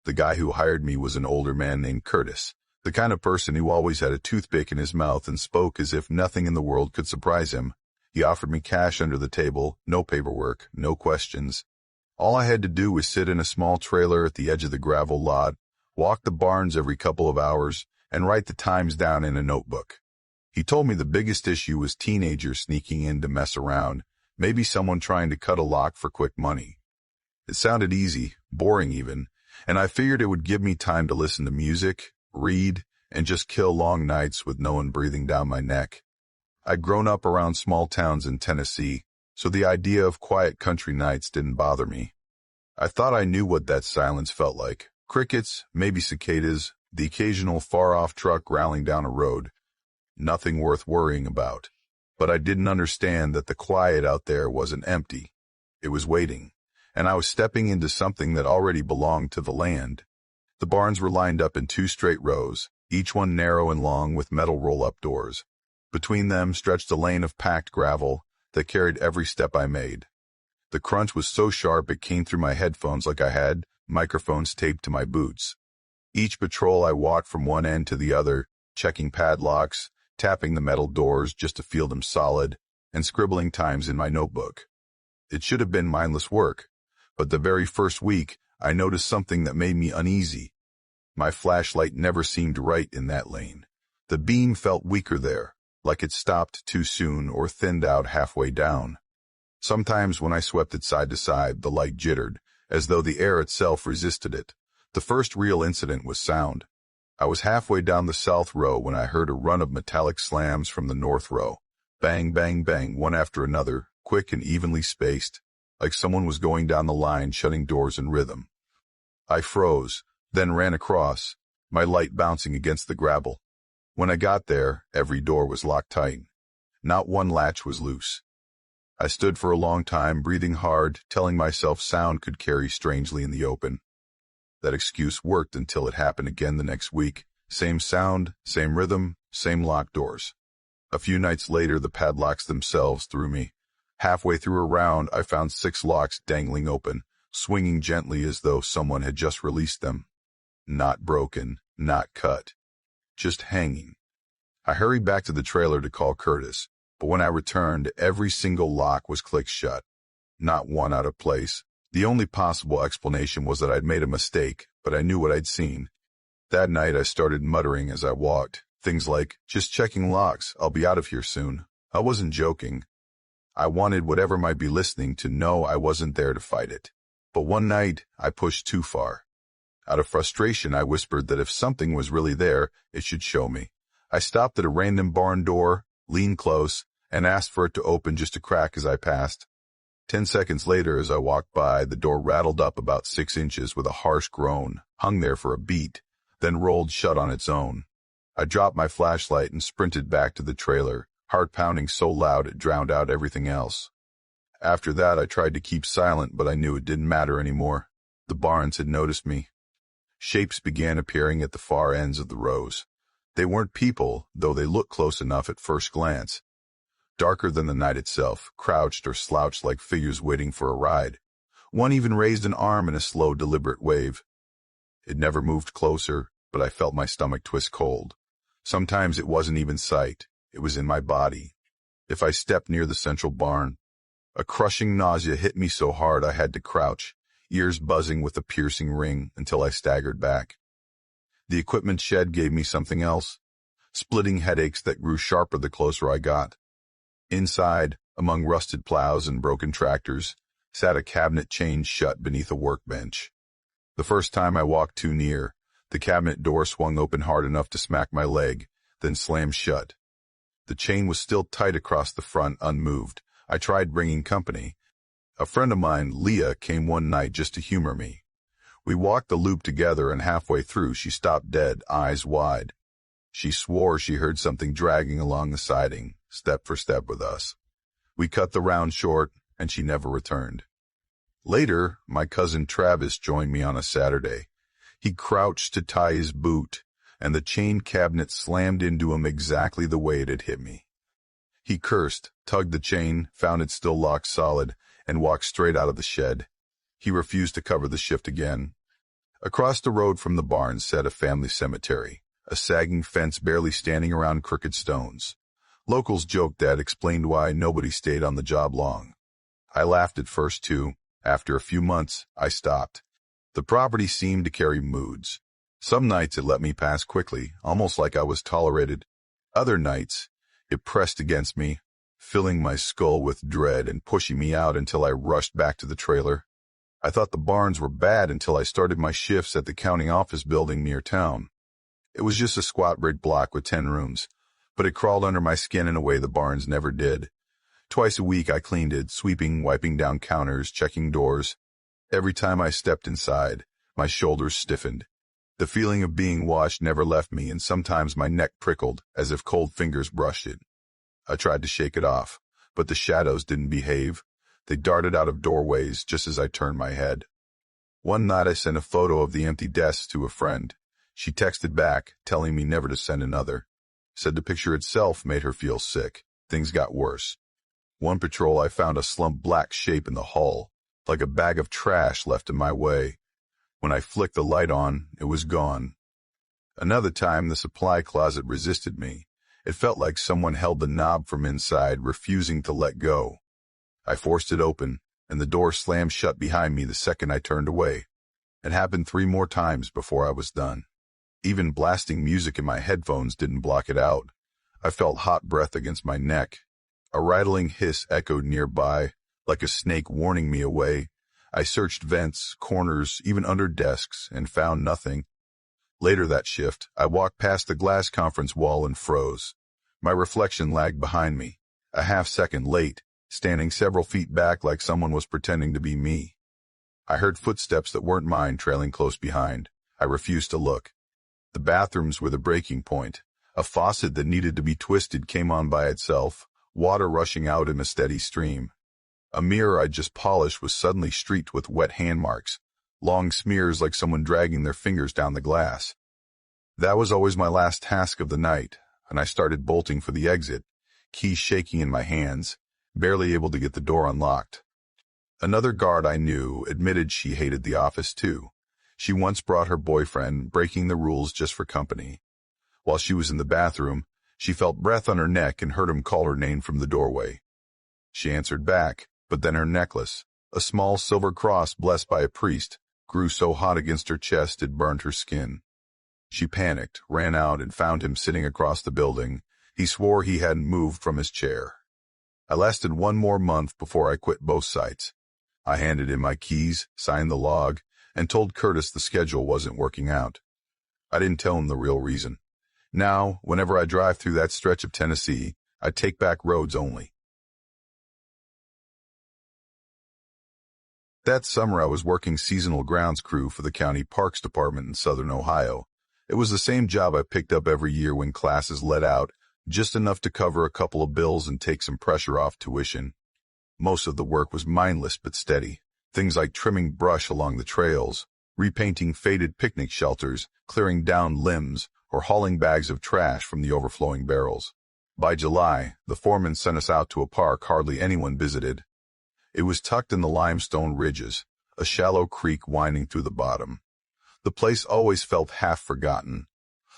The guy who hired me was an older man named Curtis, the kind of person who always had a toothpick in his mouth and spoke as if nothing in the world could surprise him. He offered me cash under the table, no paperwork, no questions. All I had to do was sit in a small trailer at the edge of the gravel lot, walk the barns every couple of hours, and write the times down in a notebook. He told me the biggest issue was teenagers sneaking in to mess around, maybe someone trying to cut a lock for quick money. It sounded easy, boring even, and I figured it would give me time to listen to music, read, and just kill long nights with no one breathing down my neck. I'd grown up around small towns in Tennessee, so the idea of quiet country nights didn't bother me. I thought I knew what that silence felt like. Crickets, maybe cicadas, the occasional far-off truck growling down a road. Nothing worth worrying about. But I didn't understand that the quiet out there wasn't empty. It was waiting, and I was stepping into something that already belonged to the land. The barns were lined up in 2 straight rows, each one narrow and long with metal roll-up doors. Between them stretched a lane of packed gravel that carried every step I made. The crunch was so sharp it came through my headphones like I had microphones taped to my boots. Each patrol I walked from one end to the other, checking padlocks, tapping the metal doors just to feel them solid, and scribbling times in my notebook. It should have been mindless work, but the very first week I noticed something that made me uneasy. My flashlight never seemed right in that lane. The beam felt weaker there, like it stopped too soon or thinned out halfway down. Sometimes when I swept it side to side, the light jittered, as though the air itself resisted it. The first real incident was sound. I was halfway down the south row when I heard a run of metallic slams from the north row. Bang, bang, bang, one after another, quick and evenly spaced, like someone was going down the line shutting doors in rhythm. I froze, then ran across, my light bouncing against the gravel. When I got there, every door was locked tight. Not one latch was loose. I stood for a long time, breathing hard, telling myself sound could carry strangely in the open. That excuse worked until it happened again the next week. Same sound, same rhythm, same locked doors. A few nights later, the padlocks themselves threw me. Halfway through a round, I found 6 locks dangling open, swinging gently as though someone had just released them. Not broken, not cut. Just hanging. I hurried back to the trailer to call Curtis, but when I returned, every single lock was clicked shut. Not one out of place. The only possible explanation was that I'd made a mistake, but I knew what I'd seen. That night I started muttering as I walked, things like, "Just checking locks, I'll be out of here soon." I wasn't joking. I wanted whatever might be listening to know I wasn't there to fight it. But one night, I pushed too far. Out of frustration, I whispered that if something was really there, it should show me. I stopped at a random barn door, leaned close, and asked for it to open just a crack as I passed. 10 seconds later, as I walked by, the door rattled up about 6 inches with a harsh groan, hung there for a beat, then rolled shut on its own. I dropped my flashlight and sprinted back to the trailer, heart pounding so loud it drowned out everything else. After that, I tried to keep silent, but I knew it didn't matter anymore. The barns had noticed me. Shapes began appearing at the far ends of the rows. They weren't people, though they looked close enough at first glance. Darker than the night itself, crouched or slouched like figures waiting for a ride. One even raised an arm in a slow, deliberate wave. It never moved closer, but I felt my stomach twist cold. Sometimes it wasn't even sight. It was in my body. If I stepped near the central barn, a crushing nausea hit me so hard I had to crouch, ears buzzing with a piercing ring until I staggered back. The equipment shed gave me something else, splitting headaches that grew sharper the closer I got. Inside, among rusted plows and broken tractors, sat a cabinet chained shut beneath a workbench. The first time I walked too near, the cabinet door swung open hard enough to smack my leg, then slammed shut. The chain was still tight across the front, unmoved. I tried bringing company. A friend of mine, Leah, came one night just to humor me. We walked the loop together, and halfway through she stopped dead, eyes wide. She swore she heard something dragging along the siding, step for step with us. We cut the round short, and she never returned. Later, my cousin Travis joined me on a Saturday. He crouched to tie his boot, and the chain cabinet slammed into him exactly the way it had hit me. He cursed, tugged the chain, found it still locked solid, and walked straight out of the shed. He refused to cover the shift again. Across the road from the barn sat a family cemetery, a sagging fence barely standing around crooked stones. Locals joked that explained why nobody stayed on the job long. I laughed at first too. After a few months, I stopped. The property seemed to carry moods. Some nights it let me pass quickly, almost like I was tolerated. Other nights, it pressed against me, filling my skull with dread and pushing me out until I rushed back to the trailer. I thought the barns were bad until I started my shifts at the county office building near town. It was just a squat brick block with 10 rooms, but it crawled under my skin in a way the barns never did. Twice a week I cleaned it, sweeping, wiping down counters, checking doors. Every time I stepped inside, my shoulders stiffened. The feeling of being watched never left me, and sometimes my neck prickled as if cold fingers brushed it. I tried to shake it off, but the shadows didn't behave. They darted out of doorways just as I turned my head. One night I sent a photo of the empty desk to a friend. She texted back, telling me never to send another. Said the picture itself made her feel sick. Things got worse. One patrol I found a slumped black shape in the hall, like a bag of trash left in my way. When I flicked the light on, it was gone. Another time the supply closet resisted me. It felt like someone held the knob from inside, refusing to let go. I forced it open, and the door slammed shut behind me the second I turned away. It happened 3 more times before I was done. Even blasting music in my headphones didn't block it out. I felt hot breath against my neck. A rattling hiss echoed nearby, like a snake warning me away. I searched vents, corners, even under desks, and found nothing. Later that shift, I walked past the glass conference wall and froze. My reflection lagged behind me, a half-second late, standing several feet back like someone was pretending to be me. I heard footsteps that weren't mine trailing close behind. I refused to look. The bathrooms were the breaking point. A faucet that needed to be twisted came on by itself, water rushing out in a steady stream. A mirror I'd just polished was suddenly streaked with wet hand marks, long smears like someone dragging their fingers down the glass. That was always my last task of the night, and I started bolting for the exit, keys shaking in my hands, barely able to get the door unlocked. Another guard I knew admitted she hated the office too. She once brought her boyfriend, breaking the rules just for company. While she was in the bathroom, she felt breath on her neck and heard him call her name from the doorway. She answered back, but then her necklace, a small silver cross blessed by a priest, grew so hot against her chest it burned her skin. She panicked, ran out, and found him sitting across the building. He swore he hadn't moved from his chair. I lasted 1 more month before I quit both sites. I handed in my keys, signed the log, and told Curtis the schedule wasn't working out. I didn't tell him the real reason. Now, whenever I drive through that stretch of Tennessee, I take back roads only. That summer I was working seasonal grounds crew for the county parks department in southern Ohio. It was the same job I picked up every year when classes let out, just enough to cover a couple of bills and take some pressure off tuition. Most of the work was mindless but steady. Things like trimming brush along the trails, repainting faded picnic shelters, clearing down limbs, or hauling bags of trash from the overflowing barrels. By July, the foreman sent us out to a park hardly anyone visited. It was tucked in the limestone ridges, a shallow creek winding through the bottom. The place always felt half forgotten,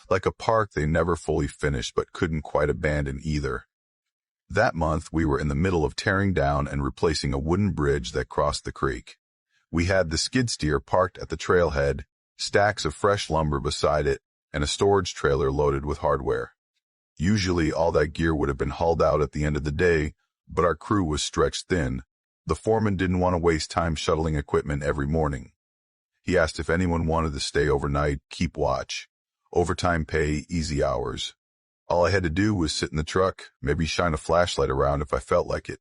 like a park they never fully finished but couldn't quite abandon either. That month, we were in the middle of tearing down and replacing a wooden bridge that crossed the creek. We had the skid steer parked at the trailhead, stacks of fresh lumber beside it, and a storage trailer loaded with hardware. Usually, all that gear would have been hauled out at the end of the day, but our crew was stretched thin. The foreman didn't want to waste time shuttling equipment every morning. He asked if anyone wanted to stay overnight, keep watch. Overtime pay, easy hours. All I had to do was sit in the truck, maybe shine a flashlight around if I felt like it.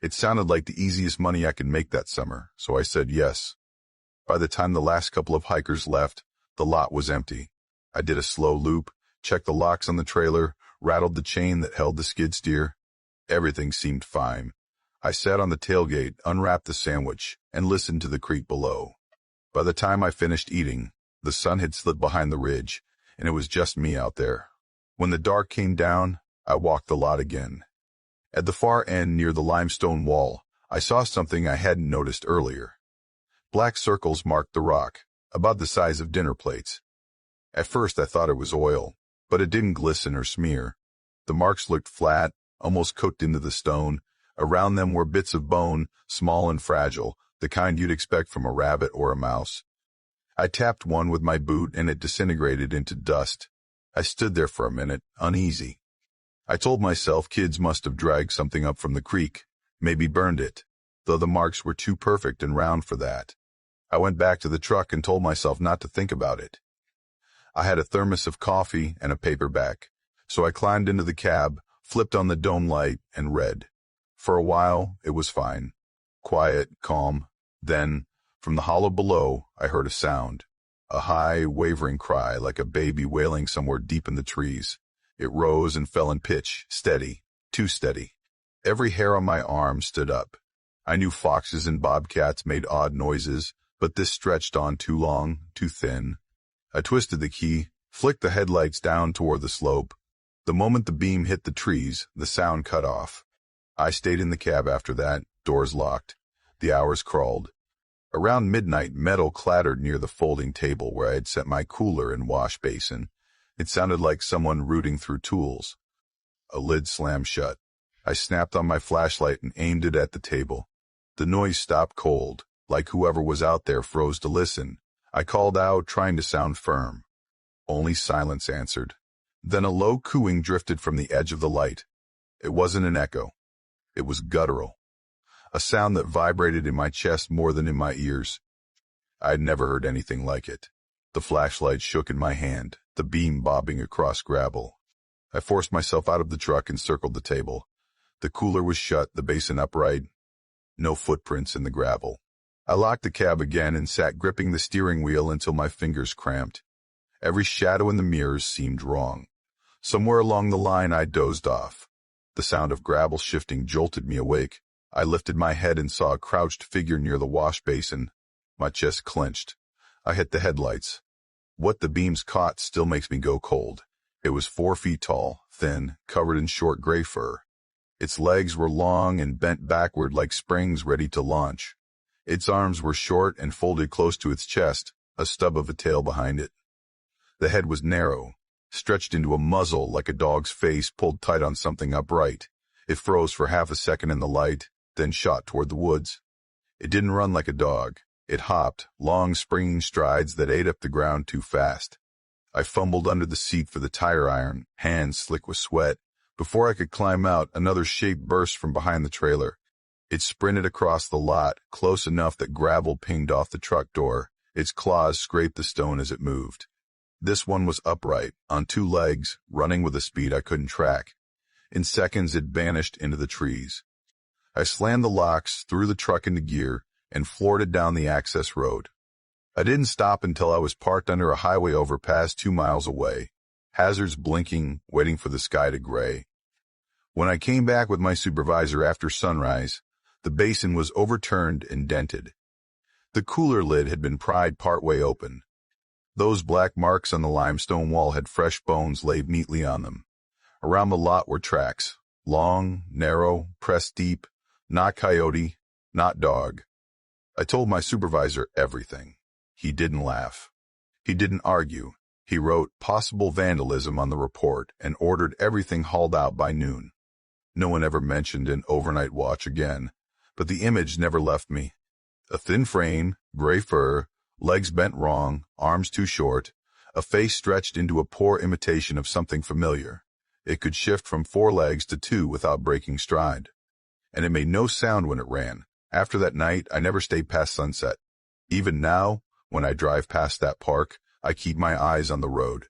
It sounded like the easiest money I could make that summer, so I said yes. By the time the last couple of hikers left, the lot was empty. I did a slow loop, checked the locks on the trailer, rattled the chain that held the skid steer. Everything seemed fine. I sat on the tailgate, unwrapped the sandwich, and listened to the creek below. By the time I finished eating, the sun had slipped behind the ridge, and it was just me out there. When the dark came down, I walked the lot again. At the far end near the limestone wall, I saw something I hadn't noticed earlier. Black circles marked the rock, about the size of dinner plates. At first I thought it was oil, but it didn't glisten or smear. The marks looked flat, almost cooked into the stone. Around them were bits of bone, small and fragile, the kind you'd expect from a rabbit or a mouse. I tapped one with my boot and it disintegrated into dust. I stood there for a minute, uneasy. I told myself kids must have dragged something up from the creek, maybe burned it, though the marks were too perfect and round for that. I went back to the truck and told myself not to think about it. I had a thermos of coffee and a paperback, so I climbed into the cab, flipped on the dome light, and read. For a while, it was fine. Quiet, calm. Then, from the hollow below, I heard a sound. A high, wavering cry like a baby wailing somewhere deep in the trees. It rose and fell in pitch, steady, too steady. Every hair on my arm stood up. I knew foxes and bobcats made odd noises, but this stretched on too long, too thin. I twisted the key, flicked the headlights down toward the slope. The moment the beam hit the trees, the sound cut off. I stayed in the cab after that, doors locked. The hours crawled. Around midnight, metal clattered near the folding table where I had set my cooler and wash basin. It sounded like someone rooting through tools. A lid slammed shut. I snapped on my flashlight and aimed it at the table. The noise stopped cold, like whoever was out there froze to listen. I called out, trying to sound firm. Only silence answered. Then a low cooing drifted from the edge of the light. It wasn't an echo. It was guttural. A sound that vibrated in my chest more than in my ears. I had never heard anything like it. The flashlight shook in my hand, the beam bobbing across gravel. I forced myself out of the truck and circled the table. The cooler was shut, the basin upright. No footprints in the gravel. I locked the cab again and sat gripping the steering wheel until my fingers cramped. Every shadow in the mirrors seemed wrong. Somewhere along the line I dozed off. The sound of gravel shifting jolted me awake. I lifted my head and saw a crouched figure near the wash basin. My chest clenched. I hit the headlights. What the beams caught still makes me go cold. It was 4 feet tall, thin, covered in short gray fur. Its legs were long and bent backward like springs ready to launch. Its arms were short and folded close to its chest, a stub of a tail behind it. The head was narrow, stretched into a muzzle like a dog's face pulled tight on something upright. It froze for half a second in the light, then shot toward the woods. It didn't run like a dog. It hopped, long springing strides that ate up the ground too fast. I fumbled under the seat for the tire iron, hands slick with sweat. Before I could climb out, another shape burst from behind the trailer. It sprinted across the lot, close enough that gravel pinged off the truck door. Its claws scraped the stone as it moved. This one was upright, on 2 legs, running with a speed I couldn't track. In seconds, it vanished into the trees. I slammed the locks, threw the truck into gear, and floored it down the access road. I didn't stop until I was parked under a highway overpass 2 miles away, hazards blinking, waiting for the sky to gray. When I came back with my supervisor after sunrise, the basin was overturned and dented. The cooler lid had been pried partway open. Those black marks on the limestone wall had fresh bones laid neatly on them. Around the lot were tracks, long, narrow, pressed deep, not coyote, not dog. I told my supervisor everything. He didn't laugh. He didn't argue. He wrote possible vandalism on the report and ordered everything hauled out by noon. No one ever mentioned an overnight watch again, but the image never left me. A thin frame, gray fur, legs bent wrong, arms too short, a face stretched into a poor imitation of something familiar. It could shift from 4 legs to 2 without breaking stride. And it made no sound when it ran. After that night, I never stayed past sunset. Even now, when I drive past that park, I keep my eyes on the road.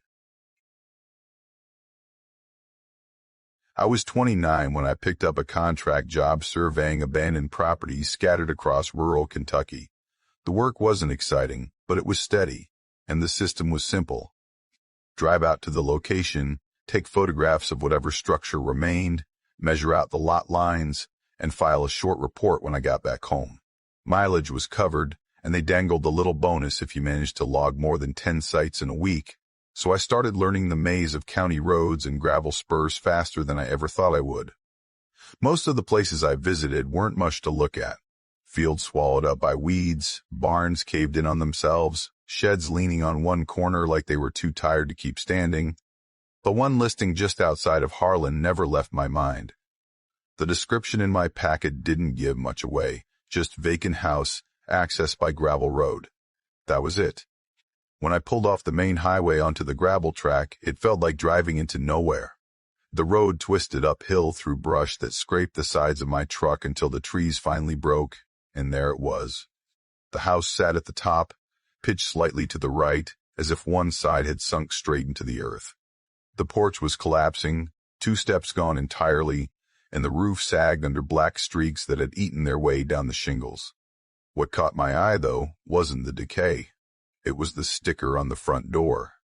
I was 29 when I picked up a contract job surveying abandoned properties scattered across rural Kentucky. The work wasn't exciting, but it was steady, and the system was simple. Drive out to the location, take photographs of whatever structure remained, measure out the lot lines, and file a short report when I got back home. Mileage was covered, and they dangled a little bonus if you managed to log more than 10 sites in a week. So I started learning the maze of county roads and gravel spurs faster than I ever thought I would. Most of the places I visited weren't much to look at. Fields swallowed up by weeds, barns caved in on themselves, sheds leaning on one corner like they were too tired to keep standing. The one listing just outside of Harlan never left my mind. The description in my packet didn't give much away, just vacant house, accessed by gravel road. That was it. When I pulled off the main highway onto the gravel track, it felt like driving into nowhere. The road twisted uphill through brush that scraped the sides of my truck until the trees finally broke, and there it was. The house sat at the top, pitched slightly to the right, as if one side had sunk straight into the earth. The porch was collapsing, 2 steps gone entirely, and the roof sagged under black streaks that had eaten their way down the shingles. What caught my eye, though, wasn't the decay. It was the sticker on the front door.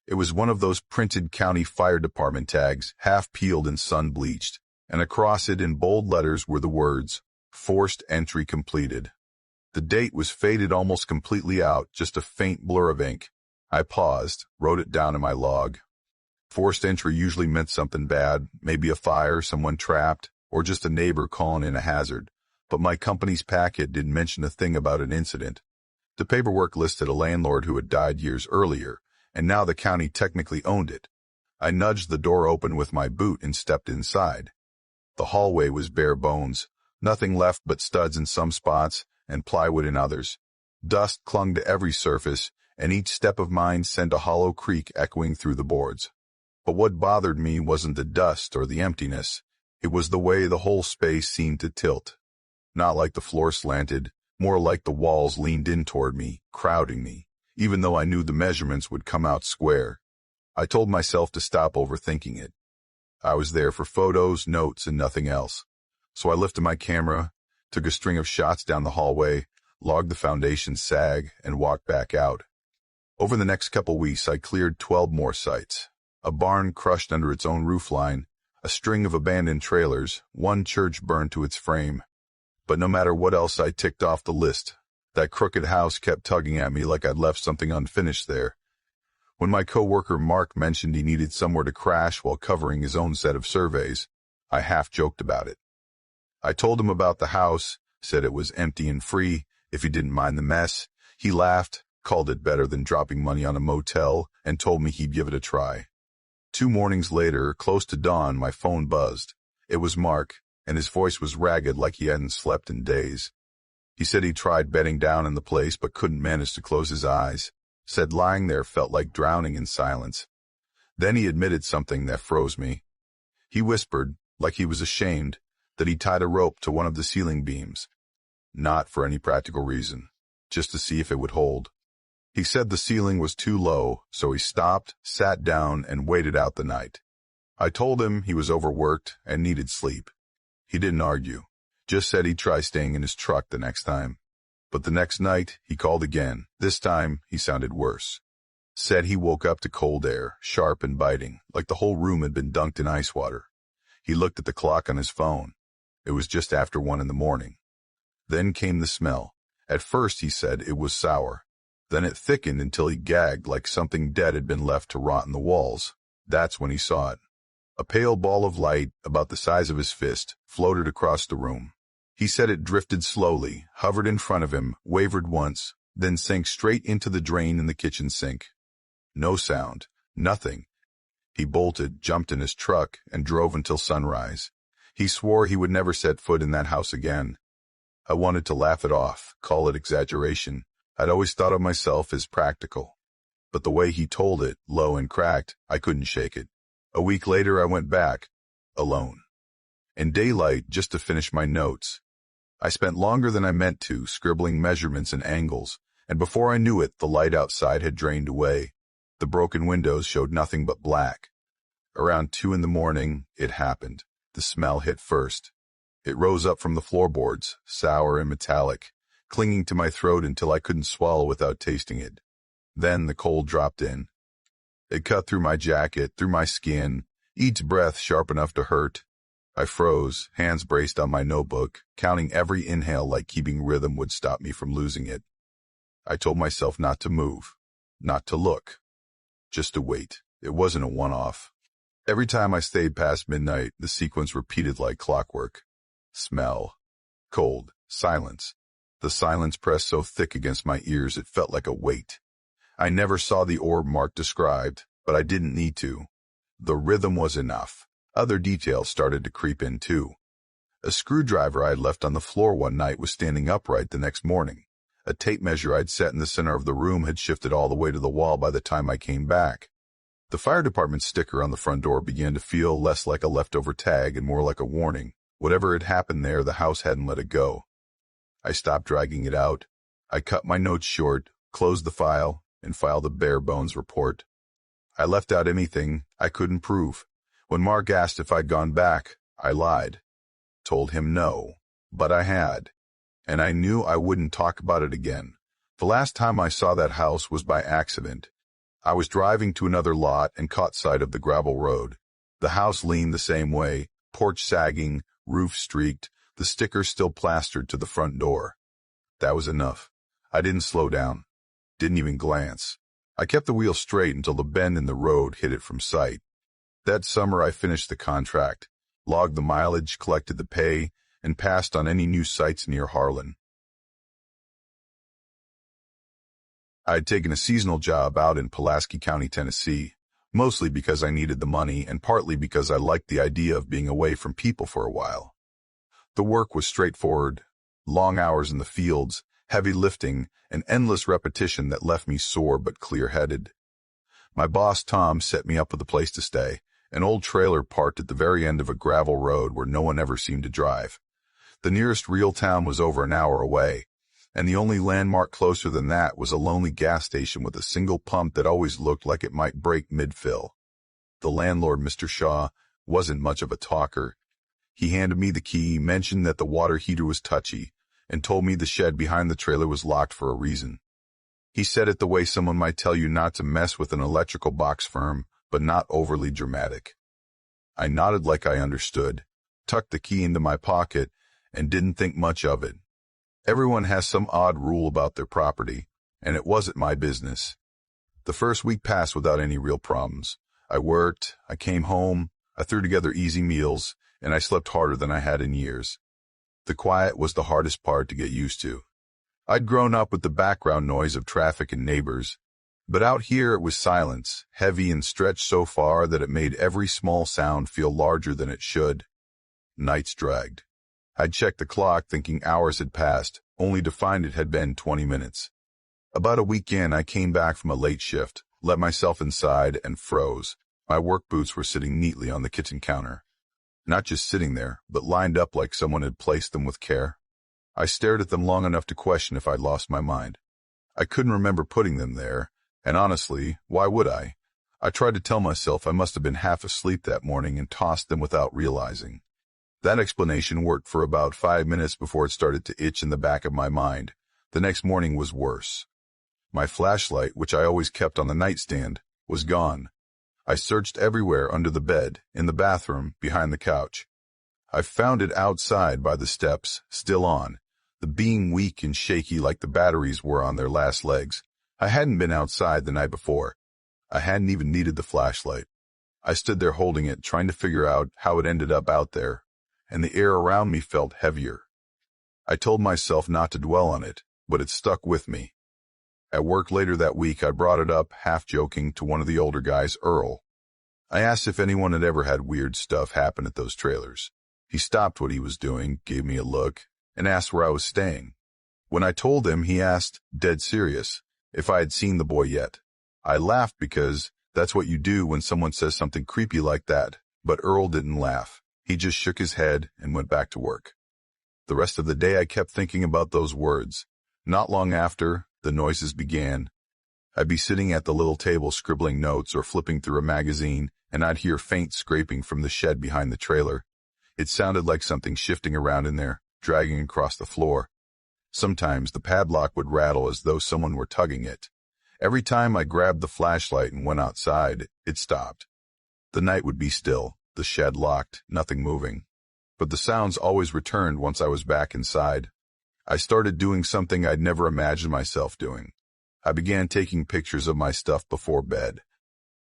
It was one of those printed county fire department tags, half peeled and sun-bleached, and across it in bold letters were the words, "Forced entry completed." The date was faded almost completely out, just a faint blur of ink. I paused, wrote it down in my log. Forced entry usually meant something bad, maybe a fire, someone trapped, or just a neighbor calling in a hazard. But my company's packet didn't mention a thing about an incident. The paperwork listed a landlord who had died years earlier, and now the county technically owned it. I nudged the door open with my boot and stepped inside. The hallway was bare bones, nothing left but studs in some spots and plywood in others. Dust clung to every surface, and each step of mine sent a hollow creak echoing through the boards. But what bothered me wasn't the dust or the emptiness. It was the way the whole space seemed to tilt. Not like the floor slanted, more like the walls leaned in toward me, crowding me, even though I knew the measurements would come out square. I told myself to stop overthinking it. I was there for photos, notes, and nothing else. So I lifted my camera, took a string of shots down the hallway, logged the foundation sag, and walked back out. Over the next couple weeks, I cleared 12 more sites. A barn crushed under its own roofline, a string of abandoned trailers, one church burned to its frame. But no matter what else I ticked off the list, that crooked house kept tugging at me like I'd left something unfinished there. When my coworker Mark mentioned he needed somewhere to crash while covering his own set of surveys, I half joked about it. I told him about the house, said it was empty and free, if he didn't mind the mess. He laughed, called it better than dropping money on a motel, and told me he'd give it a try. 2 mornings later, close to dawn, my phone buzzed. It was Mark, and his voice was ragged like he hadn't slept in days. He said he tried bedding down in the place but couldn't manage to close his eyes, said lying there felt like drowning in silence. Then he admitted something that froze me. He whispered, like he was ashamed, that he tied a rope to one of the ceiling beams. Not for any practical reason, just to see if it would hold. He said the ceiling was too low, so he stopped, sat down, and waited out the night. I told him he was overworked and needed sleep. He didn't argue, just said he'd try staying in his truck the next time. But the next night, he called again. This time, he sounded worse. Said he woke up to cold air, sharp and biting, like the whole room had been dunked in ice water. He looked at the clock on his phone. It was just after 1 a.m. Then came the smell. At first, he said it was sour. Then it thickened until he gagged like something dead had been left to rot in the walls. That's when he saw it. A pale ball of light, about the size of his fist, floated across the room. He said it drifted slowly, hovered in front of him, wavered once, then sank straight into the drain in the kitchen sink. No sound, nothing. He bolted, jumped in his truck, and drove until sunrise. He swore he would never set foot in that house again. I wanted to laugh it off, call it exaggeration. I'd always thought of myself as practical. But the way he told it, low and cracked, I couldn't shake it. A week later, I went back, alone. In daylight, just to finish my notes. I spent longer than I meant to, scribbling measurements and angles, and before I knew it, the light outside had drained away. The broken windows showed nothing but black. Around 2 a.m, it happened. The smell hit first. It rose up from the floorboards, sour and metallic, clinging to my throat until I couldn't swallow without tasting it. Then the cold dropped in. It cut through my jacket, through my skin, each breath sharp enough to hurt. I froze, hands braced on my notebook, counting every inhale like keeping rhythm would stop me from losing it. I told myself not to move, not to look, just to wait. It wasn't a one-off. Every time I stayed past midnight, the sequence repeated like clockwork. Smell. Cold. Silence. The silence pressed so thick against my ears it felt like a weight. I never saw the orb Mark described, but I didn't need to. The rhythm was enough. Other details started to creep in too. A screwdriver I had left on the floor one night was standing upright the next morning. A tape measure I'd set in the center of the room had shifted all the way to the wall by the time I came back. The fire department sticker on the front door began to feel less like a leftover tag and more like a warning. Whatever had happened there, the house hadn't let it go. I stopped dragging it out. I cut my notes short, closed the file, and filed a bare bones report. I left out anything I couldn't prove. When Mark asked if I'd gone back, I lied. Told him no, but I had. And I knew I wouldn't talk about it again. The last time I saw that house was by accident. I was driving to another lot and caught sight of the gravel road. The house leaned the same way, porch sagging, roof streaked, the sticker still plastered to the front door. That was enough. I didn't slow down. Didn't even glance. I kept the wheel straight until the bend in the road hid it from sight. That summer I finished the contract, logged the mileage, collected the pay, and passed on any new sites near Harlan. I had taken a seasonal job out in Pulaski County, Tennessee, mostly because I needed the money and partly because I liked the idea of being away from people for a while. The work was straightforward, long hours in the fields, heavy lifting, and endless repetition that left me sore but clear-headed. My boss, Tom, set me up with a place to stay, an old trailer parked at the very end of a gravel road where no one ever seemed to drive. The nearest real town was over an hour away, and the only landmark closer than that was a lonely gas station with a single pump that always looked like it might break mid-fill. The landlord, Mr. Shaw, wasn't much of a talker. He handed me the key, mentioned that the water heater was touchy, and told me the shed behind the trailer was locked for a reason. He said it the way someone might tell you not to mess with an electrical box firm, but not overly dramatic. I nodded like I understood, tucked the key into my pocket, and didn't think much of it. Everyone has some odd rule about their property, and it wasn't my business. The first week passed without any real problems. I worked, I came home, I threw together easy meals, and I slept harder than I had in years. The quiet was the hardest part to get used to. I'd grown up with the background noise of traffic and neighbors, but out here it was silence, heavy and stretched so far that it made every small sound feel larger than it should. Nights dragged. I'd checked the clock thinking hours had passed, only to find it had been 20 minutes. About a week in, I came back from a late shift, let myself inside, and froze. My work boots were sitting neatly on the kitchen counter. Not just sitting there, but lined up like someone had placed them with care. I stared at them long enough to question if I'd lost my mind. I couldn't remember putting them there, and honestly, why would I? I tried to tell myself I must have been half asleep that morning and tossed them without realizing. That explanation worked for about 5 minutes before it started to itch in the back of my mind. The next morning was worse. My flashlight, which I always kept on the nightstand, was gone. I searched everywhere under the bed, in the bathroom, behind the couch. I found it outside by the steps, still on, the beam weak and shaky like the batteries were on their last legs. I hadn't been outside the night before. I hadn't even needed the flashlight. I stood there holding it, trying to figure out how it ended up out there, and the air around me felt heavier. I told myself not to dwell on it, but it stuck with me. At work later that week, I brought it up, half joking, to one of the older guys, Earl. I asked if anyone had ever had weird stuff happen at those trailers. He stopped what he was doing, gave me a look, and asked where I was staying. When I told him, he asked, dead serious, if I had seen the boy yet. I laughed because that's what you do when someone says something creepy like that, but Earl didn't laugh. He just shook his head and went back to work. The rest of the day I kept thinking about those words. Not long after, the noises began. I'd be sitting at the little table scribbling notes or flipping through a magazine, and I'd hear faint scraping from the shed behind the trailer. It sounded like something shifting around in there, dragging across the floor. Sometimes the padlock would rattle as though someone were tugging it. Every time I grabbed the flashlight and went outside, it stopped. The night would be still, the shed locked, nothing moving. But the sounds always returned once I was back inside. I started doing something I'd never imagined myself doing. I began taking pictures of my stuff before bed.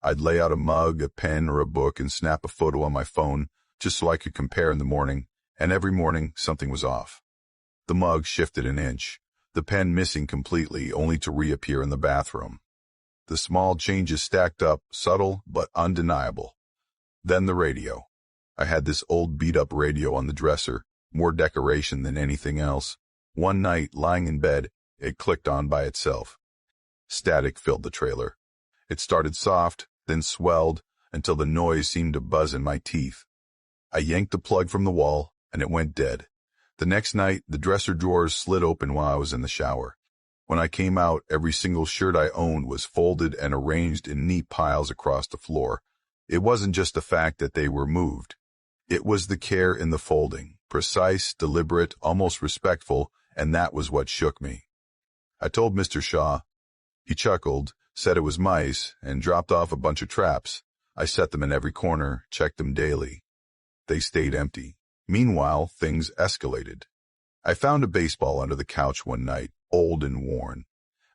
I'd lay out a mug, a pen, or a book and snap a photo on my phone just so I could compare in the morning, and every morning something was off. The mug shifted an inch, the pen missing completely, only to reappear in the bathroom. The small changes stacked up, subtle but undeniable. Then the radio. I had this old beat-up radio on the dresser, more decoration than anything else. One night, lying in bed, it clicked on by itself. Static filled the trailer. It started soft, then swelled, until the noise seemed to buzz in my teeth. I yanked the plug from the wall, and it went dead. The next night, the dresser drawers slid open while I was in the shower. When I came out, every single shirt I owned was folded and arranged in neat piles across the floor. It wasn't just the fact that they were moved. It was the care in the folding, precise, deliberate, almost respectful, and that was what shook me. I told Mr. Shaw. He chuckled, said it was mice, and dropped off a bunch of traps. I set them in every corner, checked them daily. They stayed empty. Meanwhile, things escalated. I found a baseball under the couch one night, old and worn.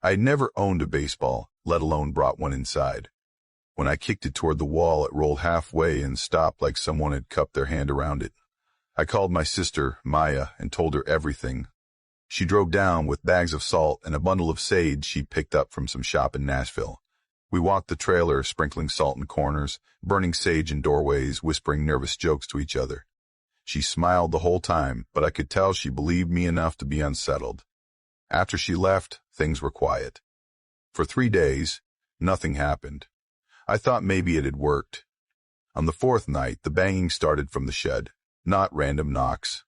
I had never owned a baseball, let alone brought one inside. When I kicked it toward the wall, it rolled halfway and stopped like someone had cupped their hand around it. I called my sister, Maya, and told her everything. She drove down with bags of salt and a bundle of sage she'd picked up from some shop in Nashville. We walked the trailer, sprinkling salt in corners, burning sage in doorways, whispering nervous jokes to each other. She smiled the whole time, but I could tell she believed me enough to be unsettled. After she left, things were quiet. For 3 days, nothing happened. I thought maybe it had worked. On the 4th night, the banging started from the shed, not random knocks.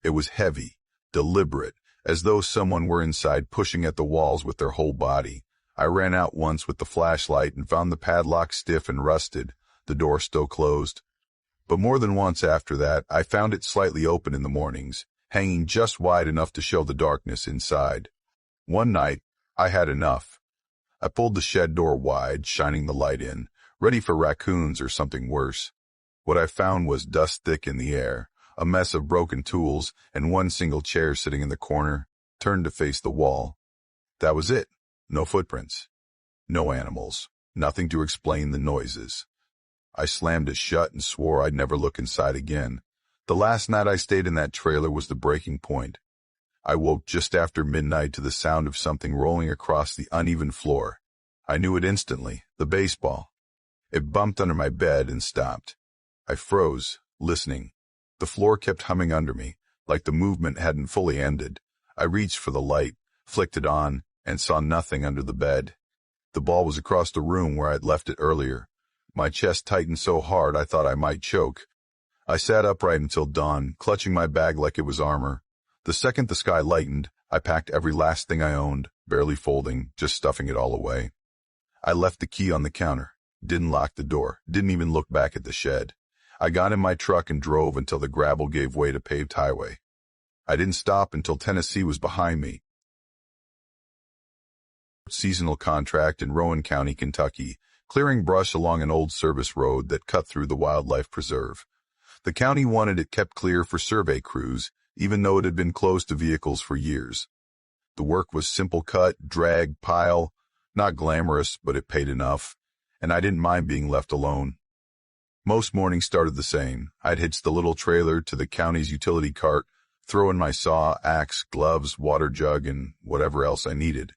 It was heavy, deliberate, as though someone were inside pushing at the walls with their whole body. I ran out once with the flashlight and found the padlock stiff and rusted, the door still closed. But more than once after that, I found it slightly open in the mornings, hanging just wide enough to show the darkness inside. One night, I had enough. I pulled the shed door wide, shining the light in, ready for raccoons or something worse. What I found was dust thick in the air, a mess of broken tools, and one single chair sitting in the corner, turned to face the wall. That was it. No footprints. No animals. Nothing to explain the noises. I slammed it shut and swore I'd never look inside again. The last night I stayed in that trailer was the breaking point. I woke just after midnight to the sound of something rolling across the uneven floor. I knew it instantly, the baseball. It bumped under my bed and stopped. I froze, listening. The floor kept humming under me, like the movement hadn't fully ended. I reached for the light, flicked it on, and saw nothing under the bed. The ball was across the room where I'd left it earlier. My chest tightened so hard I thought I might choke. I sat upright until dawn, clutching my bag like it was armor. The second the sky lightened, I packed every last thing I owned, barely folding, just stuffing it all away. I left the key on the counter, didn't lock the door, didn't even look back at the shed. I got in my truck and drove until the gravel gave way to paved highway. I didn't stop until Tennessee was behind me. Seasonal contract in Rowan County, Kentucky, clearing brush along an old service road that cut through the wildlife preserve. The county wanted it kept clear for survey crews, even though it had been closed to vehicles for years. The work was simple cut, drag, pile, not glamorous, but it paid enough, and I didn't mind being left alone. Most mornings started the same. I'd hitch the little trailer to the county's utility cart, throw in my saw, axe, gloves, water jug, and whatever else I needed.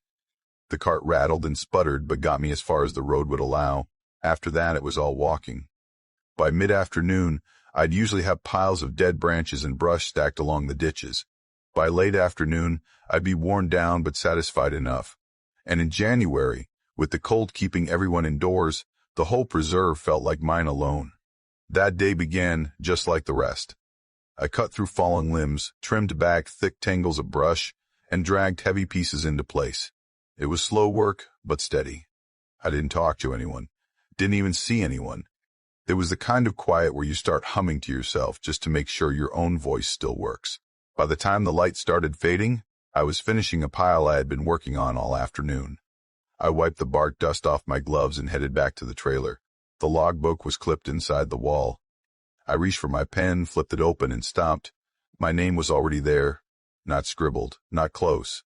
The cart rattled and sputtered, but got me as far as the road would allow. After that, it was all walking. By mid-afternoon, I'd usually have piles of dead branches and brush stacked along the ditches. By late afternoon, I'd be worn down but satisfied enough. And in January, with the cold keeping everyone indoors, the whole preserve felt like mine alone. That day began just like the rest. I cut through fallen limbs, trimmed back thick tangles of brush, and dragged heavy pieces into place. It was slow work, but steady. I didn't talk to anyone, didn't even see anyone. It was the kind of quiet where you start humming to yourself just to make sure your own voice still works. By the time the light started fading, I was finishing a pile I had been working on all afternoon. I wiped the bark dust off my gloves and headed back to the trailer. The logbook was clipped inside the wall. I reached for my pen, flipped it open, and stopped. My name was already there. Not scribbled, not close.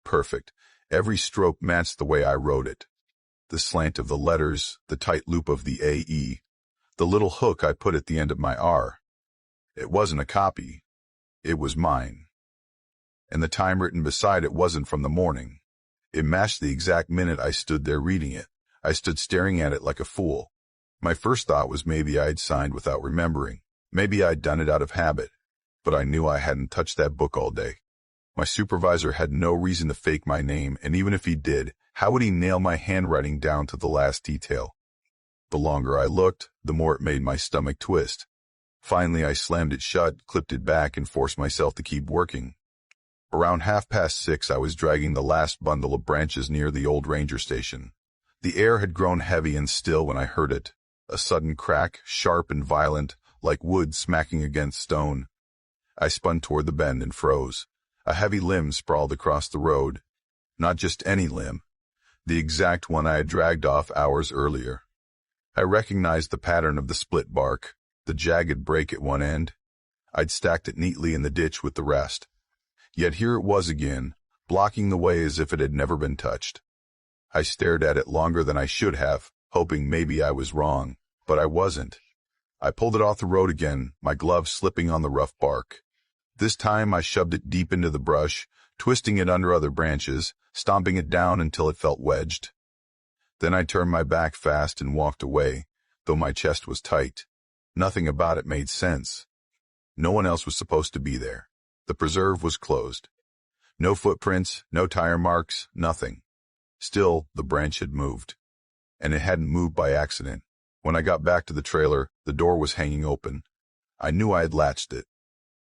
Perfect. Every stroke matched the way I wrote it. The slant of the letters, the tight loop of the AE, the little hook I put at the end of my R. It wasn't a copy. It was mine. And the time written beside it wasn't from the morning. It matched the exact minute I stood there reading it. I stood staring at it like a fool. My first thought was maybe I'd signed without remembering. Maybe I'd done it out of habit. But I knew I hadn't touched that book all day. My supervisor had no reason to fake my name, and even if he did, how would he nail my handwriting down to the last detail? The longer I looked, the more it made my stomach twist. Finally, I slammed it shut, clipped it back, and forced myself to keep working. Around 6:30, I was dragging the last bundle of branches near the old ranger station. The air had grown heavy and still when I heard it. A sudden crack, sharp and violent, like wood smacking against stone. I spun toward the bend and froze. A heavy limb sprawled across the road. Not just any limb. The exact one I had dragged off hours earlier. I recognized the pattern of the split bark, the jagged break at one end. I'd stacked it neatly in the ditch with the rest. Yet here it was again, blocking the way as if it had never been touched. I stared at it longer than I should have, hoping maybe I was wrong, but I wasn't. I pulled it off the road again, my glove slipping on the rough bark. This time I shoved it deep into the brush, twisting it under other branches, stomping it down until it felt wedged. Then I turned my back fast and walked away, though my chest was tight. Nothing about it made sense. No one else was supposed to be there. The preserve was closed. No footprints, no tire marks, nothing. Still, the branch had moved. And it hadn't moved by accident. When I got back to the trailer, the door was hanging open. I knew I had latched it.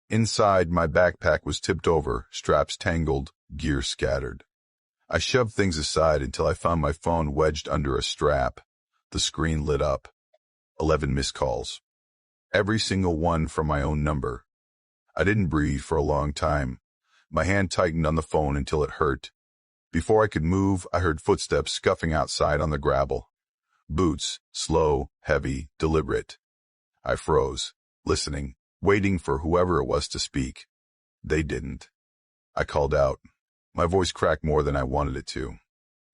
Inside, my backpack was tipped over, straps tangled, gear scattered. I shoved things aside until I found my phone wedged under a strap. The screen lit up. 11 missed calls. Every single one from my own number. I didn't breathe for a long time. My hand tightened on the phone until it hurt. Before I could move, I heard footsteps scuffing outside on the gravel. Boots, slow, heavy, deliberate. I froze, listening, waiting for whoever it was to speak. They didn't. I called out. My voice cracked more than I wanted it to.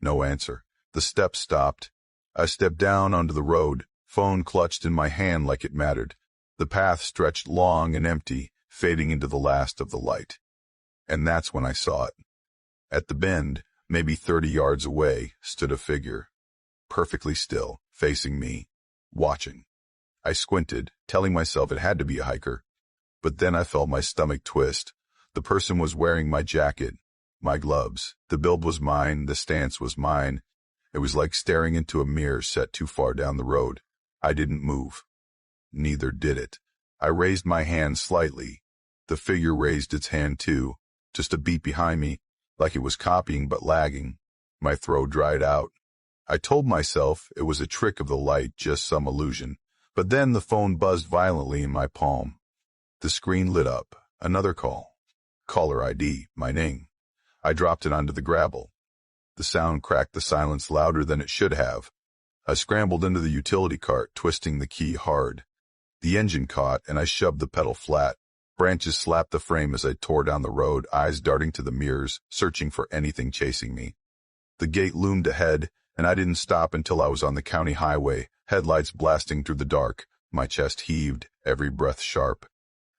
No answer. The steps stopped. I stepped down onto the road, phone clutched in my hand like it mattered. The path stretched long and empty, fading into the last of the light. And that's when I saw it. At the bend, maybe 30 yards away, stood a figure. Perfectly still, facing me, watching. I squinted, telling myself it had to be a hiker. But then I felt my stomach twist. The person was wearing my jacket, my gloves. The build was mine, the stance was mine. It was like staring into a mirror set too far down the road. I didn't move. Neither did it. I raised my hand slightly. The figure raised its hand too, just a beat behind me, like it was copying but lagging. My throat dried out. I told myself it was a trick of the light, just some illusion. But then the phone buzzed violently in my palm. The screen lit up. Another call. Caller ID, my name. I dropped it onto the gravel. The sound cracked the silence louder than it should have. I scrambled into the utility cart, twisting the key hard. The engine caught, and I shoved the pedal flat. Branches slapped the frame as I tore down the road, eyes darting to the mirrors, searching for anything chasing me. The gate loomed ahead, and I didn't stop until I was on the county highway, headlights blasting through the dark. My chest heaved, every breath sharp.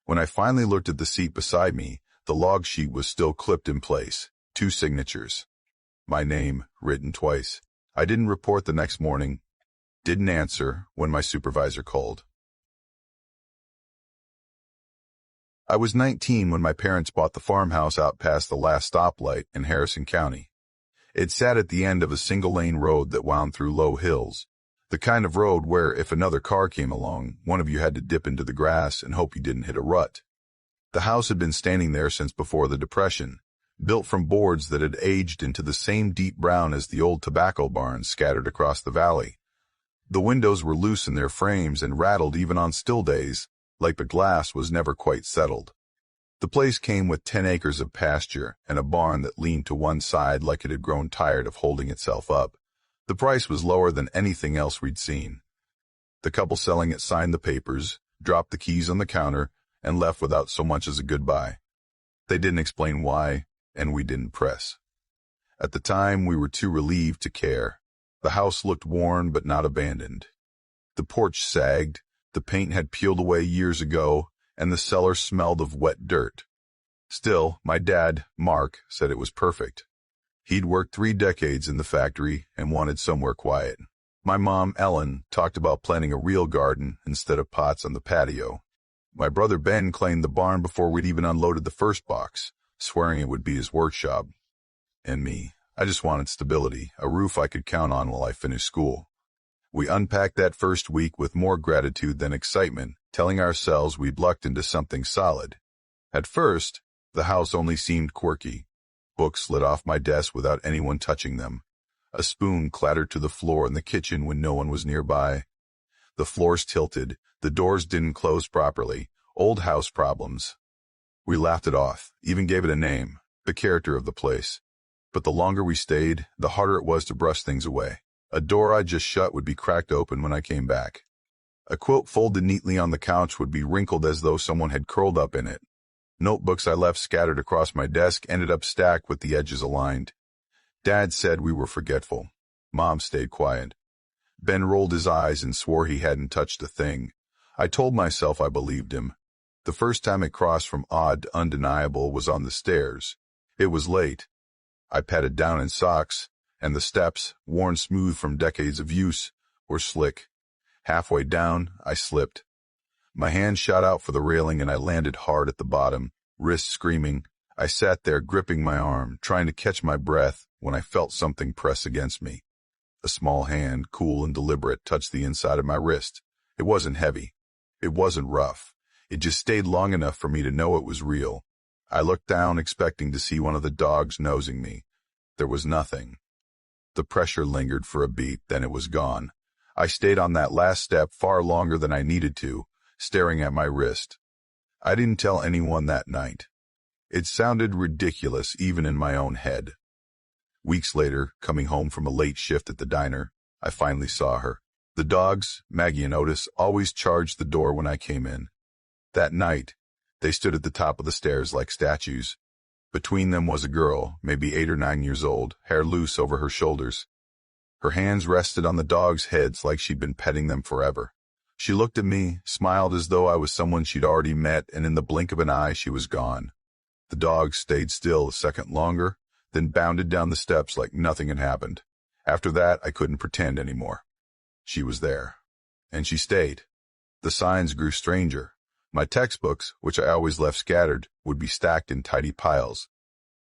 When I finally looked at the seat beside me, the log sheet was still clipped in place. 2 signatures. My name, written twice. I didn't report the next morning. Didn't answer when my supervisor called. I was 19 when my parents bought the farmhouse out past the last stoplight in Harrison County. It sat at the end of a single-lane road that wound through low hills, the kind of road where if another car came along, one of you had to dip into the grass and hope you didn't hit a rut. The house had been standing there since before the Depression, built from boards that had aged into the same deep brown as the old tobacco barns scattered across the valley. The windows were loose in their frames and rattled even on still days, like the glass was never quite settled. The place came with 10 acres of pasture and a barn that leaned to one side like it had grown tired of holding itself up. The price was lower than anything else we'd seen. The couple selling it signed the papers, dropped the keys on the counter, and left without so much as a goodbye. They didn't explain why, and we didn't press. At the time, we were too relieved to care. The house looked worn but not abandoned. The porch sagged, the paint had peeled away years ago, and the cellar smelled of wet dirt. Still, my dad, Mark, said it was perfect. He'd worked 3 decades in the factory and wanted somewhere quiet. My mom, Ellen, talked about planting a real garden instead of pots on the patio. My brother Ben claimed the barn before we'd even unloaded the first box, swearing it would be his workshop. And me, I just wanted stability, a roof I could count on while I finished school. We unpacked that first week with more gratitude than excitement, telling ourselves we'd lucked into something solid. At first, the house only seemed quirky. Books slid off my desk without anyone touching them. A spoon clattered to the floor in the kitchen when no one was nearby. The floors tilted, the doors didn't close properly. Old house problems. We laughed it off, even gave it a name, the character of the place. But the longer we stayed, the harder it was to brush things away. A door I just shut would be cracked open when I came back. A quilt folded neatly on the couch would be wrinkled as though someone had curled up in it. Notebooks I left scattered across my desk ended up stacked with the edges aligned. Dad said we were forgetful. Mom stayed quiet. Ben rolled his eyes and swore he hadn't touched a thing. I told myself I believed him. The first time it crossed from odd to undeniable was on the stairs. It was late. I patted down in socks, and the steps, worn smooth from decades of use, were slick. Halfway down, I slipped. My hand shot out for the railing and I landed hard at the bottom, wrists screaming. I sat there gripping my arm, trying to catch my breath when I felt something press against me. A small hand, cool and deliberate, touched the inside of my wrist. It wasn't heavy. It wasn't rough. It just stayed long enough for me to know it was real. I looked down, expecting to see one of the dogs nosing me. There was nothing. The pressure lingered for a beat, then it was gone. I stayed on that last step far longer than I needed to, staring at my wrist. I didn't tell anyone that night. It sounded ridiculous even in my own head. Weeks later, coming home from a late shift at the diner, I finally saw her. The dogs, Maggie and Otis, always charged the door when I came in. That night, they stood at the top of the stairs like statues. Between them was a girl, maybe 8 or 9 years old, hair loose over her shoulders. Her hands rested on the dogs' heads like she'd been petting them forever. She looked at me, smiled as though I was someone she'd already met, and in the blink of an eye she was gone. The dogs stayed still a second longer, then bounded down the steps like nothing had happened. After that, I couldn't pretend anymore. She was there. And she stayed. The signs grew stranger. My textbooks, which I always left scattered, would be stacked in tidy piles.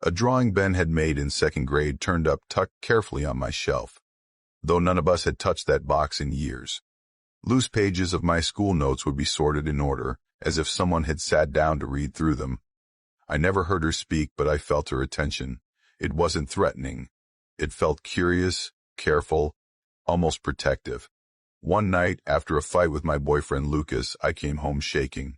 A drawing Ben had made in second grade turned up tucked carefully on my shelf, though none of us had touched that box in years. Loose pages of my school notes would be sorted in order, as if someone had sat down to read through them. I never heard her speak, but I felt her attention. It wasn't threatening. It felt curious, careful, almost protective. One night, after a fight with my boyfriend Lucas, I came home shaking.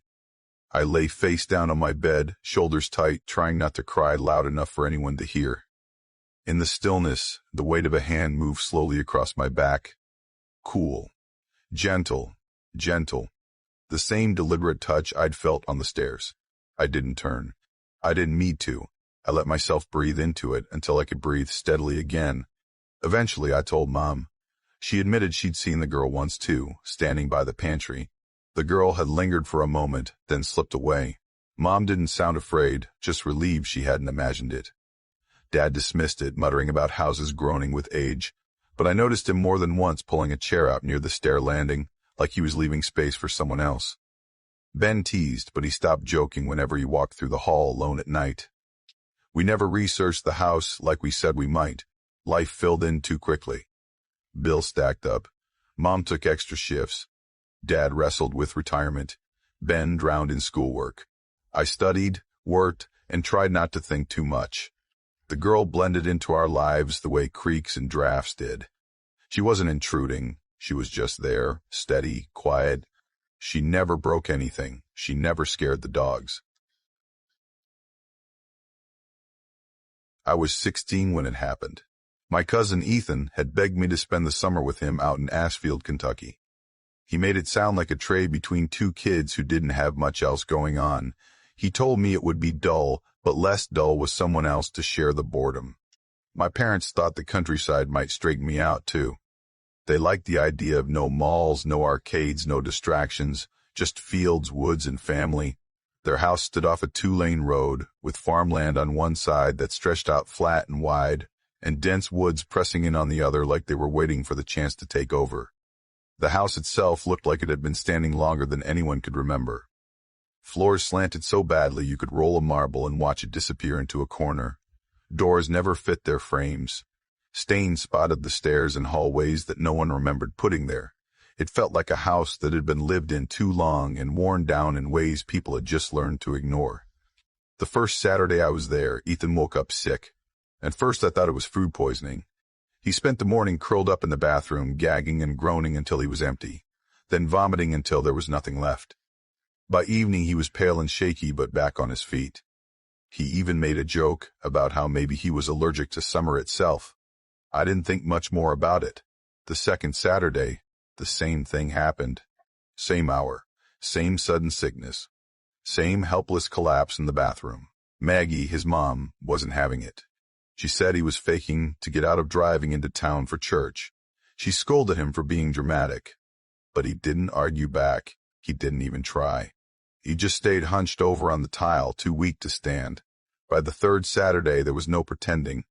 I lay face down on my bed, shoulders tight, trying not to cry loud enough for anyone to hear. In the stillness, the weight of a hand moved slowly across my back. Cool. Gentle. Gentle. The same deliberate touch I'd felt on the stairs. I didn't turn. I didn't need to. I let myself breathe into it until I could breathe steadily again. Eventually, I told Mom. She admitted she'd seen the girl once too, standing by the pantry. The girl had lingered for a moment, then slipped away. Mom didn't sound afraid, just relieved she hadn't imagined it. Dad dismissed it, muttering about houses groaning with age, but I noticed him more than once pulling a chair out near the stair landing, like he was leaving space for someone else. Ben teased, but he stopped joking whenever he walked through the hall alone at night. We never researched the house like we said we might. Life filled in too quickly. Bills stacked up. Mom took extra shifts. Dad wrestled with retirement. Ben drowned in schoolwork. I studied, worked, and tried not to think too much. The girl blended into our lives the way creaks and drafts did. She wasn't intruding. She was just there, steady, quiet. She never broke anything. She never scared the dogs. I was 16 when it happened. My cousin Ethan had begged me to spend the summer with him out in Ashfield, Kentucky. He made it sound like a trade between two kids who didn't have much else going on. He told me it would be dull, but less dull with someone else to share the boredom. My parents thought the countryside might straighten me out, too. They liked the idea of no malls, no arcades, no distractions, just fields, woods, and family. Their house stood off a 2-lane road, with farmland on one side that stretched out flat and wide, and dense woods pressing in on the other like they were waiting for the chance to take over. The house itself looked like it had been standing longer than anyone could remember. Floors slanted so badly you could roll a marble and watch it disappear into a corner. Doors never fit their frames. Stains spotted the stairs and hallways that no one remembered putting there. It felt like a house that had been lived in too long and worn down in ways people had just learned to ignore. The first Saturday I was there, Ethan woke up sick. At first I thought it was food poisoning. He spent the morning curled up in the bathroom, gagging and groaning until he was empty, then vomiting until there was nothing left. By evening he was pale and shaky but back on his feet. He even made a joke about how maybe he was allergic to summer itself. I didn't think much more about it. The second Saturday, the same thing happened. Same hour, same sudden sickness, same helpless collapse in the bathroom. Maggie, his mom, wasn't having it. She said he was faking to get out of driving into town for church. She scolded him for being dramatic. But he didn't argue back. He didn't even try. He just stayed hunched over on the tile, too weak to stand. By the third Saturday, there was no pretending.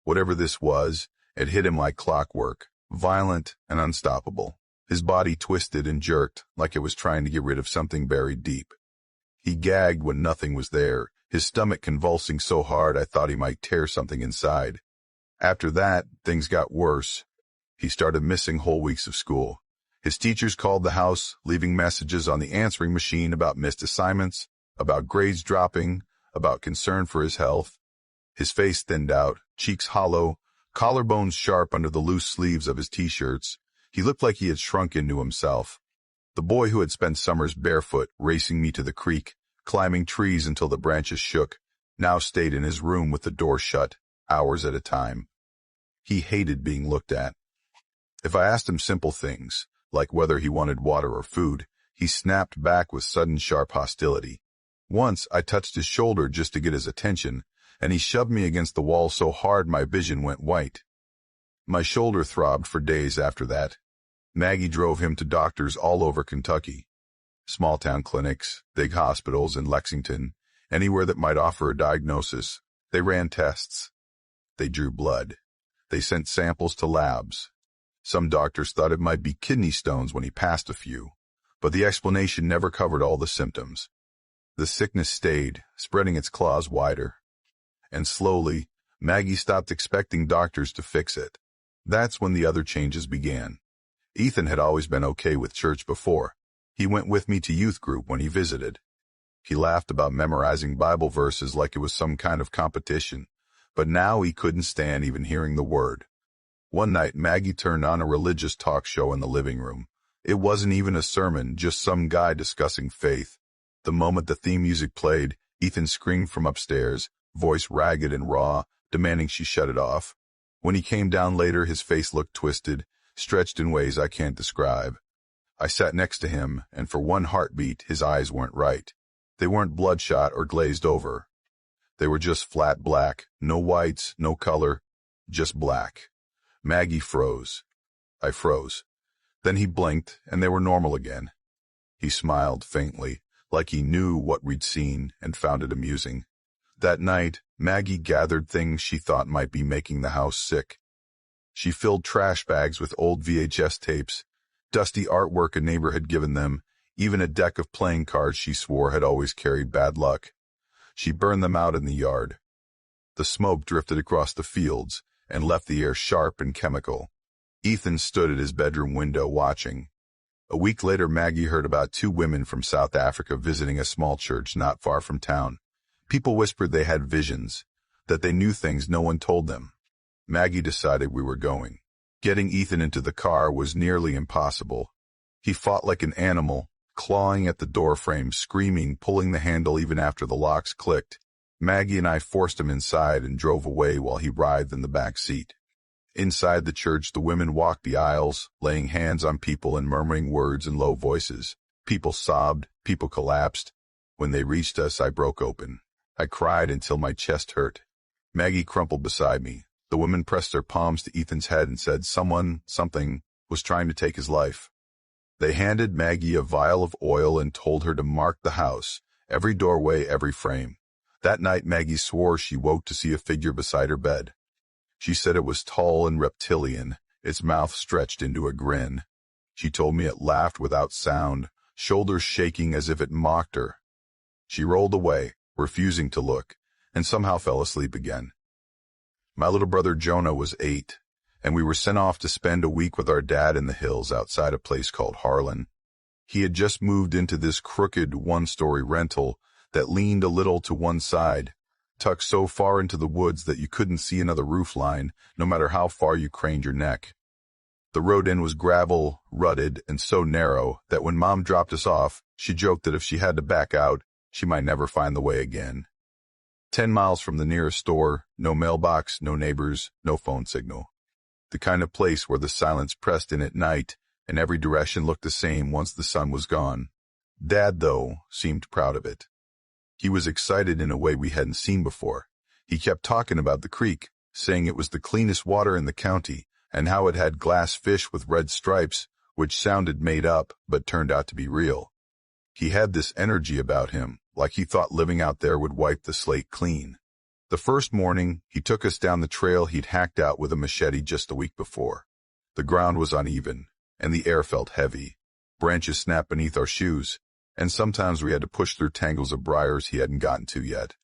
Whatever this was, it hit him like clockwork, violent and unstoppable. His body twisted and jerked like it was trying to get rid of something buried deep. He gagged when nothing was there, his stomach convulsing so hard I thought he might tear something inside. After that, things got worse. He started missing whole weeks of school. His teachers called the house, leaving messages on the answering machine about missed assignments, about grades dropping, about concern for his health. His face thinned out, cheeks hollow, collarbones sharp under the loose sleeves of his t-shirts. He looked like he had shrunk into himself. The boy who had spent summers barefoot, racing me to the creek, climbing trees until the branches shook, now stayed in his room with the door shut, hours at a time. He hated being looked at. If I asked him simple things, like whether he wanted water or food, he snapped back with sudden sharp hostility. Once I touched his shoulder just to get his attention, and he shoved me against the wall so hard my vision went white. My shoulder throbbed for days after that. Maggie drove him to doctors all over Kentucky. Small-town clinics, big hospitals in Lexington, anywhere that might offer a diagnosis. They ran tests. They drew blood. They sent samples to labs. Some doctors thought it might be kidney stones when he passed a few, but the explanation never covered all the symptoms. The sickness stayed, spreading its claws wider. And slowly, Maggie stopped expecting doctors to fix it. That's when the other changes began. Ethan had always been okay with church before. He went with me to youth group when he visited. He laughed about memorizing Bible verses like it was some kind of competition, but now he couldn't stand even hearing the word. One night, Maggie turned on a religious talk show in the living room. It wasn't even a sermon, just some guy discussing faith. The moment the theme music played, Ethan screamed from upstairs, voice ragged and raw, demanding she shut it off. When he came down later, his face looked twisted, stretched in ways I can't describe. I sat next to him, and for one heartbeat, his eyes weren't right. They weren't bloodshot or glazed over. They were just flat black, no whites, no color, just black. Maggie froze. I froze. Then he blinked, and they were normal again. He smiled faintly, like he knew what we'd seen and found it amusing. That night, Maggie gathered things she thought might be making the house sick. She filled trash bags with old VHS tapes, dusty artwork a neighbor had given them, even a deck of playing cards she swore had always carried bad luck. She burned them out in the yard. The smoke drifted across the fields and left the air sharp and chemical. Ethan stood at his bedroom window watching. A week later, Maggie heard about 2 women from South Africa visiting a small church not far from town. People whispered they had visions, that they knew things no one told them. Maggie decided we were going. Getting Ethan into the car was nearly impossible. He fought like an animal, clawing at the door frame, screaming, pulling the handle even after the locks clicked. Maggie and I forced him inside and drove away while he writhed in the back seat. Inside the church, the women walked the aisles, laying hands on people and murmuring words in low voices. People sobbed, people collapsed. When they reached us, I broke open. I cried until my chest hurt. Maggie crumpled beside me. The women pressed their palms to Ethan's head and said something, was trying to take his life. They handed Maggie a vial of oil and told her to mark the house, every doorway, every frame. That night, Maggie swore she woke to see a figure beside her bed. She said it was tall and reptilian, its mouth stretched into a grin. She told me it laughed without sound, shoulders shaking as if it mocked her. She rolled away, refusing to look, and somehow fell asleep again. My little brother Jonah was 8, and we were sent off to spend a week with our dad in the hills outside a place called Harlan. He had just moved into this crooked one-story rental that leaned a little to one side, tucked so far into the woods that you couldn't see another roof line, no matter how far you craned your neck. The road in was gravel, rutted, and so narrow that when Mom dropped us off, she joked that if she had to back out, she might never find the way again. 10 miles from the nearest store, no mailbox, no neighbors, no phone signal. The kind of place where the silence pressed in at night and every direction looked the same once the sun was gone. Dad, though, seemed proud of it. He was excited in a way we hadn't seen before. He kept talking about the creek, saying it was the cleanest water in the county, and how it had glass fish with red stripes, which sounded made up but turned out to be real. He had this energy about him, like he thought living out there would wipe the slate clean. The first morning, he took us down the trail he'd hacked out with a machete just a week before. The ground was uneven, and the air felt heavy. Branches snapped beneath our shoes, and sometimes we had to push through tangles of briars he hadn't gotten to yet.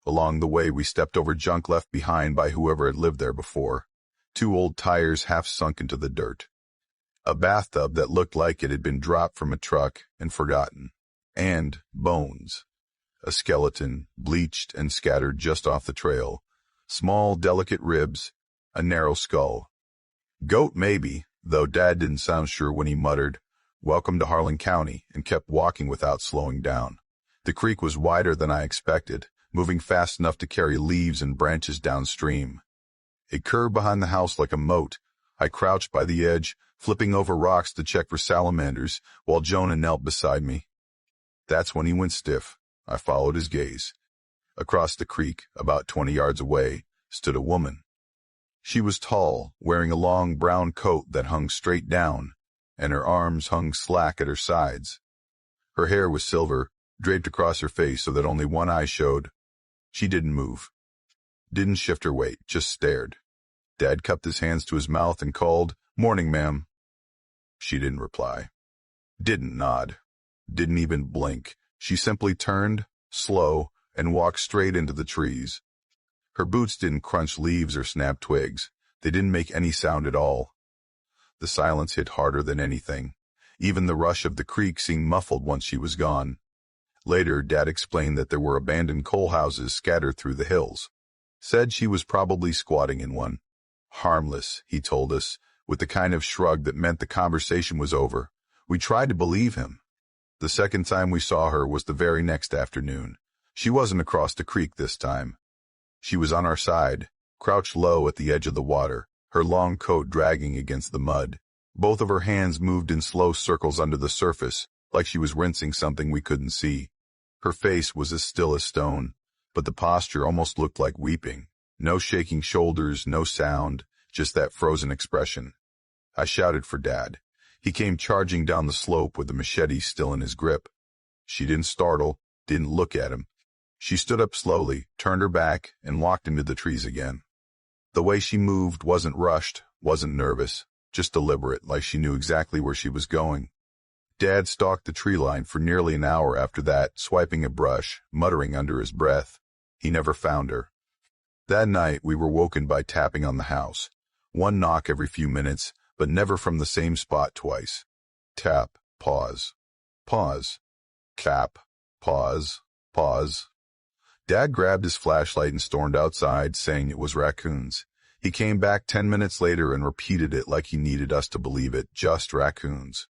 Along the way, we stepped over junk left behind by whoever had lived there before. 2 old tires half sunk into the dirt. A bathtub that looked like it had been dropped from a truck and forgotten. And bones. A skeleton, bleached and scattered just off the trail. Small, delicate ribs, a narrow skull. Goat maybe, though Dad didn't sound sure when he muttered, "Welcome to Harlan County," and kept walking without slowing down. The creek was wider than I expected, moving fast enough to carry leaves and branches downstream. It curved behind the house like a moat. I crouched by the edge, flipping over rocks to check for salamanders, while Jonah knelt beside me. That's when he went stiff. I followed his gaze. Across the creek, about 20 yards away, stood a woman. She was tall, wearing a long brown coat that hung straight down, and her arms hung slack at her sides. Her hair was silver, draped across her face so that only one eye showed. She didn't move. Didn't shift her weight, just stared. Dad cupped his hands to his mouth and called, "Morning, ma'am." She didn't reply. Didn't nod. Didn't even blink. She simply turned, slow, and walked straight into the trees. Her boots didn't crunch leaves or snap twigs. They didn't make any sound at all. The silence hit harder than anything. Even the rush of the creek seemed muffled once she was gone. Later, Dad explained that there were abandoned coal houses scattered through the hills. Said she was probably squatting in one. Harmless, he told us, with the kind of shrug that meant the conversation was over. We tried to believe him. The second time we saw her was the very next afternoon. She wasn't across the creek this time. She was on our side, crouched low at the edge of the water, her long coat dragging against the mud. Both of her hands moved in slow circles under the surface, like she was rinsing something we couldn't see. Her face was as still as stone, but the posture almost looked like weeping. No shaking shoulders, no sound, just that frozen expression. I shouted for Dad. He came charging down the slope with the machete still in his grip. She didn't startle, didn't look at him. She stood up slowly, turned her back, and walked into the trees again. The way she moved wasn't rushed, wasn't nervous, just deliberate, like she knew exactly where she was going. Dad stalked the tree line for nearly an hour after that, swiping a brush, muttering under his breath. He never found her. That night, we were woken by tapping on the house. One knock every few minutes, but never from the same spot twice. Tap, pause. Pause. Tap, pause, pause. Dad grabbed his flashlight and stormed outside, saying it was raccoons. He came back 10 minutes later and repeated it like he needed us to believe it, just raccoons.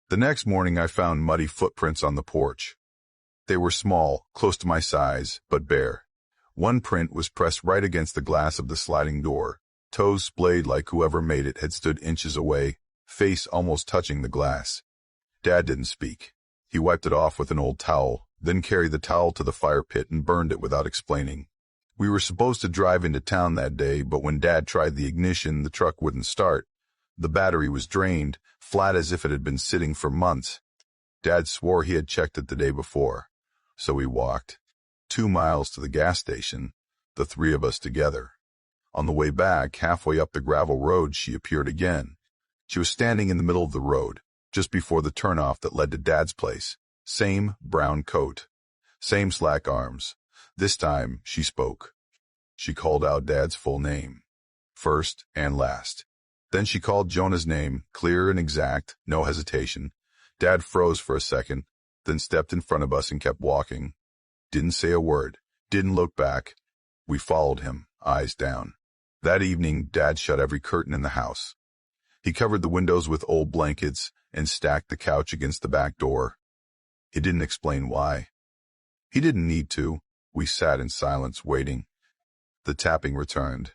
The next morning I found muddy footprints on the porch. They were small, close to my size, but bare. One print was pressed right against the glass of the sliding door. Toes splayed like whoever made it had stood inches away, face almost touching the glass. Dad didn't speak. He wiped it off with an old towel, then carried the towel to the fire pit and burned it without explaining. We were supposed to drive into town that day, but when Dad tried the ignition, the truck wouldn't start. The battery was drained, flat as if it had been sitting for months. Dad swore he had checked it the day before. So we walked 2 miles to the gas station, the 3 of us together. On the way back, halfway up the gravel road, she appeared again. She was standing in the middle of the road, just before the turnoff that led to Dad's place. Same brown coat. Same slack arms. This time, she spoke. She called out Dad's full name. First and last. Then she called Jonah's name, clear and exact, no hesitation. Dad froze for a second, then stepped in front of us and kept walking. Didn't say a word. Didn't look back. We followed him, eyes down. That evening, Dad shut every curtain in the house. He covered the windows with old blankets and stacked the couch against the back door. He didn't explain why. He didn't need to. We sat in silence, waiting. The tapping returned.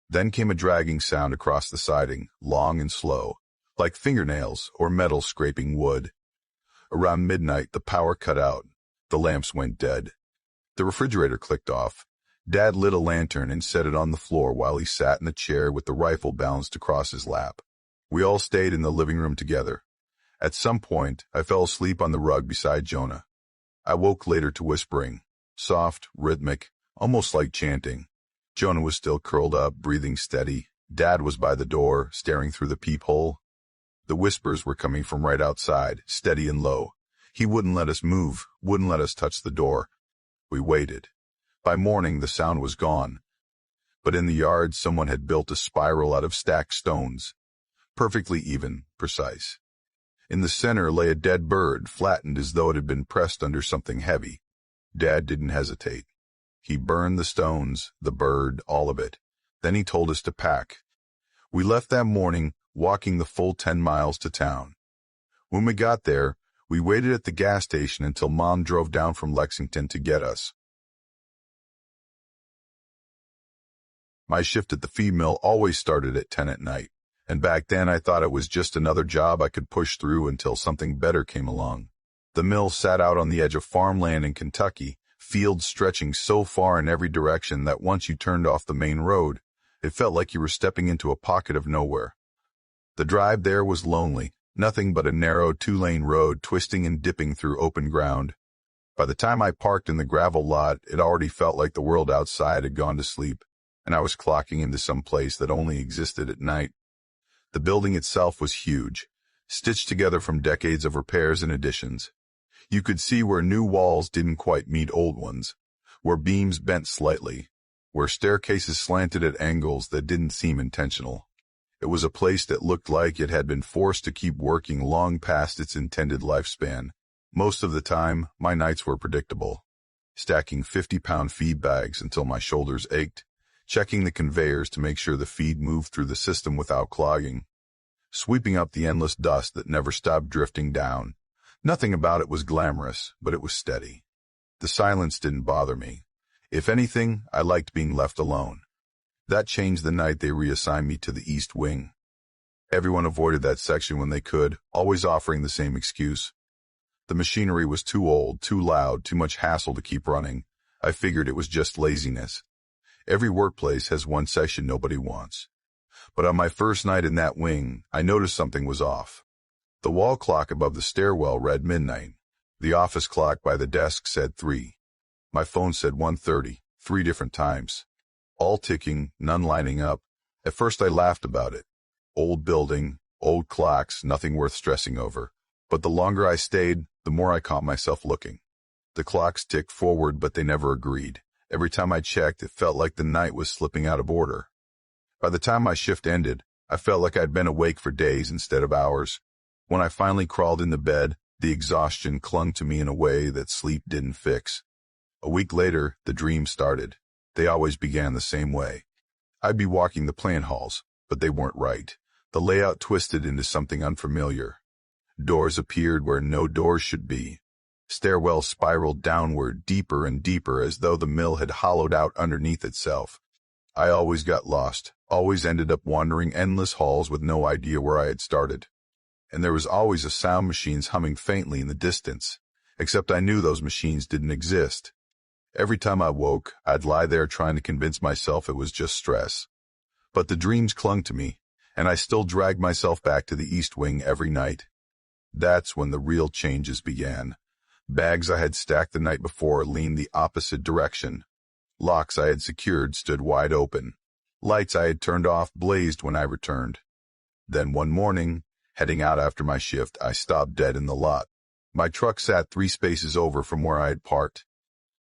Then came a dragging sound across the siding, long and slow, like fingernails or metal scraping wood. Around midnight, the power cut out. The lamps went dead. The refrigerator clicked off. Dad lit a lantern and set it on the floor while he sat in a chair with the rifle balanced across his lap. We all stayed in the living room together. At some point, I fell asleep on the rug beside Jonah. I woke later to whispering, soft, rhythmic, almost like chanting. Jonah was still curled up, breathing steady. Dad was by the door, staring through the peephole. The whispers were coming from right outside, steady and low. He wouldn't let us move, wouldn't let us touch the door. We waited. By morning, the sound was gone. But in the yard, someone had built a spiral out of stacked stones. Perfectly even, precise. In the center lay a dead bird, flattened as though it had been pressed under something heavy. Dad didn't hesitate. He burned the stones, the bird, all of it. Then he told us to pack. We left that morning, walking the full 10 miles to town. When we got there, we waited at the gas station until Mom drove down from Lexington to get us. My shift at the feed mill always started at 10 at night, and back then I thought it was just another job I could push through until something better came along. The mill sat out on the edge of farmland in Kentucky, fields stretching so far in every direction that once you turned off the main road, it felt like you were stepping into a pocket of nowhere. The drive there was lonely, nothing but a narrow 2-lane road twisting and dipping through open ground. By the time I parked in the gravel lot, it already felt like the world outside had gone to sleep, and I was clocking into some place that only existed at night. The building itself was huge, stitched together from decades of repairs and additions. You could see where new walls didn't quite meet old ones, where beams bent slightly, where staircases slanted at angles that didn't seem intentional. It was a place that looked like it had been forced to keep working long past its intended lifespan. Most of the time, my nights were predictable. Stacking 50-pound feed bags until my shoulders ached, checking the conveyors to make sure the feed moved through the system without clogging, sweeping up the endless dust that never stopped drifting down. Nothing about it was glamorous, but it was steady. The silence didn't bother me. If anything, I liked being left alone. That changed the night they reassigned me to the East Wing. Everyone avoided that section when they could, always offering the same excuse. The machinery was too old, too loud, too much hassle to keep running. I figured it was just laziness. Every workplace has one section nobody wants. But on my first night in that wing, I noticed something was off. The wall clock above the stairwell read midnight. The office clock by the desk said 3. My phone said 1:30, 3 different times. All ticking, none lining up. At first I laughed about it. Old building, old clocks, nothing worth stressing over. But the longer I stayed, the more I caught myself looking. The clocks ticked forward, but they never agreed. Every time I checked, it felt like the night was slipping out of order. By the time my shift ended, I felt like I'd been awake for days instead of hours. When I finally crawled into bed, the exhaustion clung to me in a way that sleep didn't fix. A week later, the dreams started. They always began the same way. I'd be walking the plant halls, but they weren't right. The layout twisted into something unfamiliar. Doors appeared where no doors should be. Stairwells spiraled downward, deeper and deeper, as though the mill had hollowed out underneath itself. I always got lost, always ended up wandering endless halls with no idea where I had started. And there was always a sound machines humming faintly in the distance, except I knew those machines didn't exist. Every time I woke, I'd lie there trying to convince myself it was just stress. But the dreams clung to me, and I still dragged myself back to the East Wing every night. That's when the real changes began. Bags I had stacked the night before leaned the opposite direction. Locks I had secured stood wide open. Lights I had turned off blazed when I returned. Then one morning, heading out after my shift, I stopped dead in the lot. My truck sat 3 spaces over from where I had parked.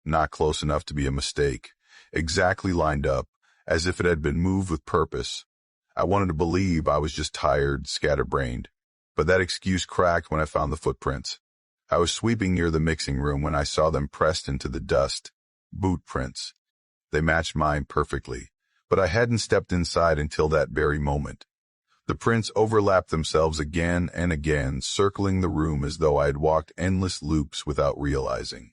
Not close enough to be a mistake. Exactly lined up, as if it had been moved with purpose. I wanted to believe I was just tired, scatterbrained. But that excuse cracked when I found the footprints. I was sweeping near the mixing room when I saw them pressed into the dust. Boot prints. They matched mine perfectly, but I hadn't stepped inside until that very moment. The prints overlapped themselves again and again, circling the room as though I had walked endless loops without realizing.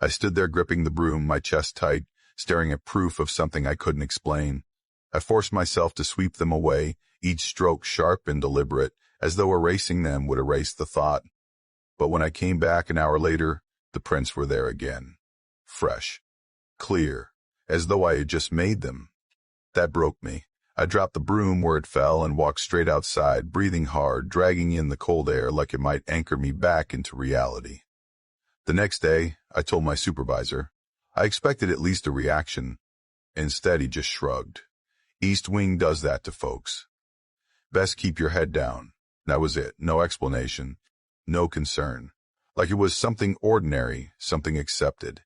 I stood there gripping the broom, my chest tight, staring at proof of something I couldn't explain. I forced myself to sweep them away, each stroke sharp and deliberate, as though erasing them would erase the thought. But when I came back an hour later, the prints were there again. Fresh. Clear. As though I had just made them. That broke me. I dropped the broom where it fell and walked straight outside, breathing hard, dragging in the cold air like it might anchor me back into reality. The next day, I told my supervisor. I expected at least a reaction. Instead, he just shrugged. East Wing does that to folks. Best keep your head down. That was it. No explanation. No concern. Like it was something ordinary, something accepted.